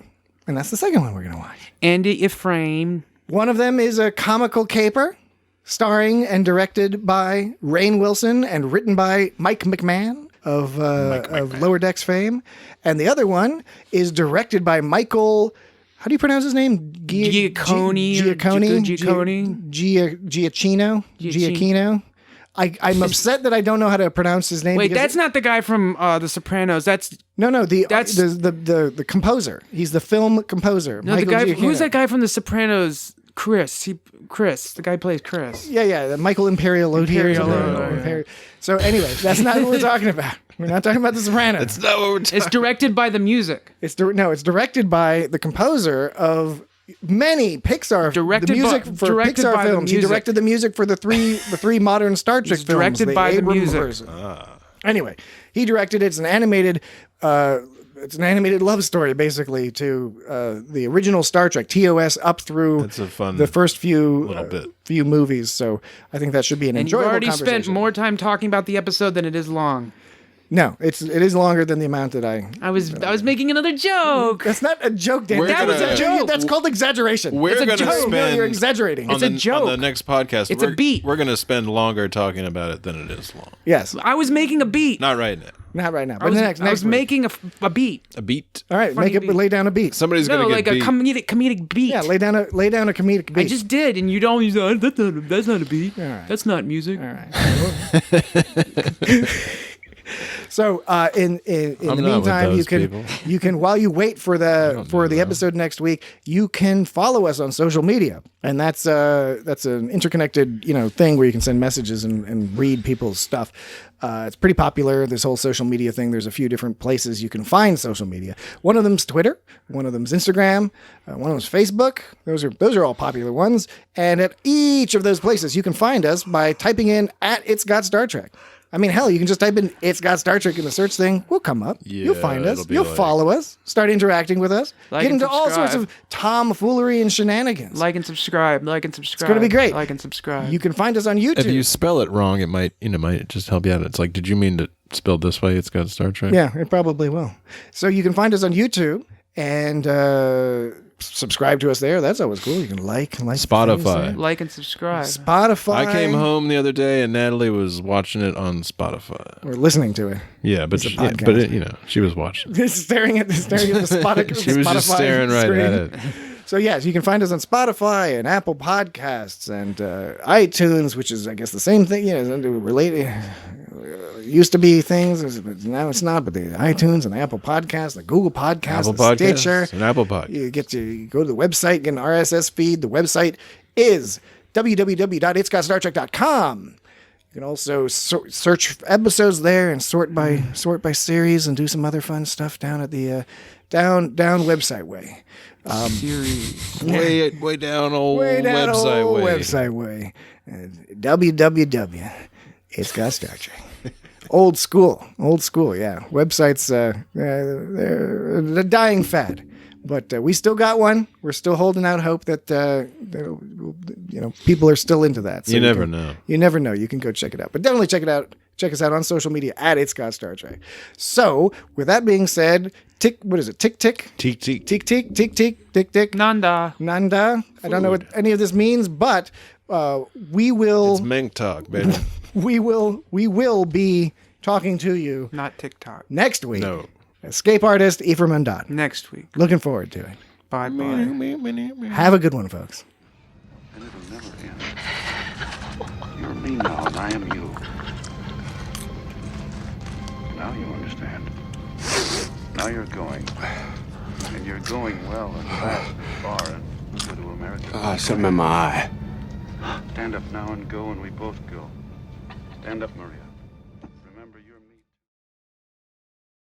And that's the second one we're going to watch. Andy Ephraim. One of them is a comical caper, starring and directed by Rainn Wilson and written by Mike McMahon of Lower Decks fame. And the other one is directed by Michael... How do you pronounce his name? Giacchino. Giacchino. I'm upset that I don't know how to pronounce his name. Wait, because that's not the guy from The Sopranos. That's that's the composer. He's the film composer. no, Michael the guy. Giacchino. Who's that guy from The Sopranos? Chris. The guy who plays Chris. Yeah, the Michael Imperiolo. So anyway, that's not what we're talking about. We're not talking about The Sopranos. That's not what we're talking It's directed by the music. It's directed by the composer of many Pixar Directed the music by- for directed Pixar by the films. He music. directed the music for the three modern Star Trek films. directed by the Abram music. version. Anyway, he directed it. It's an animated. It's an animated love story, basically, to the original Star Trek, TOS, up through That's a fun the first few little bit. few movies. So I think that should be an And you've enjoyable already conversation. spent more time talking about the episode than it is long. No, it is longer than the amount that I was making another joke. That's not a joke, Dan. We're That was a gonna- joke. That's called exaggeration. We're It's a gonna joke. spend No, you're exaggerating. on It's a the, joke. On the next podcast, It's a beat. We're going to spend longer talking about it than it is long. Yes, I was making a beat. Not right now. not right now, I but was, next I was week. making a beat. A beat. All right, funny make it. beat. Lay down a beat. Somebody's No, going to like get a beat. comedic beat. Yeah, lay down a comedic beat. I just did, and you don't use that. That's not a beat. right. That's not music. All right. So in the I'm not with meantime, those people. you can while you wait for the episode next week, you can follow us on social media, and that's an interconnected thing where you can send messages and read people's stuff. It's pretty popular, this whole social media thing. There's a few different places you can find social media. One of them's Twitter, one of them's Instagram, one of them's Facebook. Those are all popular ones. And at each of those places, you can find us by typing in @It's Got Star Trek. I mean, hell, you can just type in "It's Got Star Trek" in the search thing. We'll come up. You'll find us. it'll be You'll like- follow us. Start interacting with us. Like Get and into all sorts subscribe. of tomfoolery and shenanigans. Like and subscribe. Like and subscribe. gonna be great. Like and subscribe. You can find us on YouTube. If you spell it wrong, it might just help you out. It's like, did you mean to spell this way? It's got Star Trek. Yeah, it probably will. So you can find us on YouTube and subscribe to us there. That's always cool. You can like Spotify. Like and subscribe. Spotify. I came home the other day and Natalie was watching it on Spotify. We're listening to it. Yeah, but It's a she, podcast. she was watching. staring at the Spotify. She was just staring right screen. at it. So yes, you can find us on Spotify and Apple Podcasts and iTunes, which is I guess the same thing. Related. Used to be things, but now it's not. But the iTunes and the Apple Podcasts, the Google Podcasts, Apple the Podcasts Stitcher, and Apple Podcasts. You go to the website, get an RSS feed. The website is www.itsgotstartrek.com. You can also search episodes there and sort by series and do some other fun stuff down at the down website way. Series. Way down old Way down website old way. website way. www. It's got Star Trek. Old school, yeah. Websites, they're a dying fad, but we still got one. We're still holding out hope that people are still into that. So You never know. You never know. You can go check it out, but definitely check it out. Check us out on social media @It's Got Star Trek. So, with that being said, what is it? Tick tick. Teak, teak. Tick tick tick tick tick tick. Nanda. Nanda. I don't know what any of this means, but we will. It's Mink talk, baby. We will be talking to you Not TikTok. next week. No. Escape Artist Ephraim and Dot. Next week. Looking forward to it. Bye bye. Have a good one, folks. And it'll never end. You're me now, and I am you. Now you understand. Now you're going. And you're going well and fast and far and go to America. Something in my eye. Stand up now and go, and we both go. Stand up, Maria.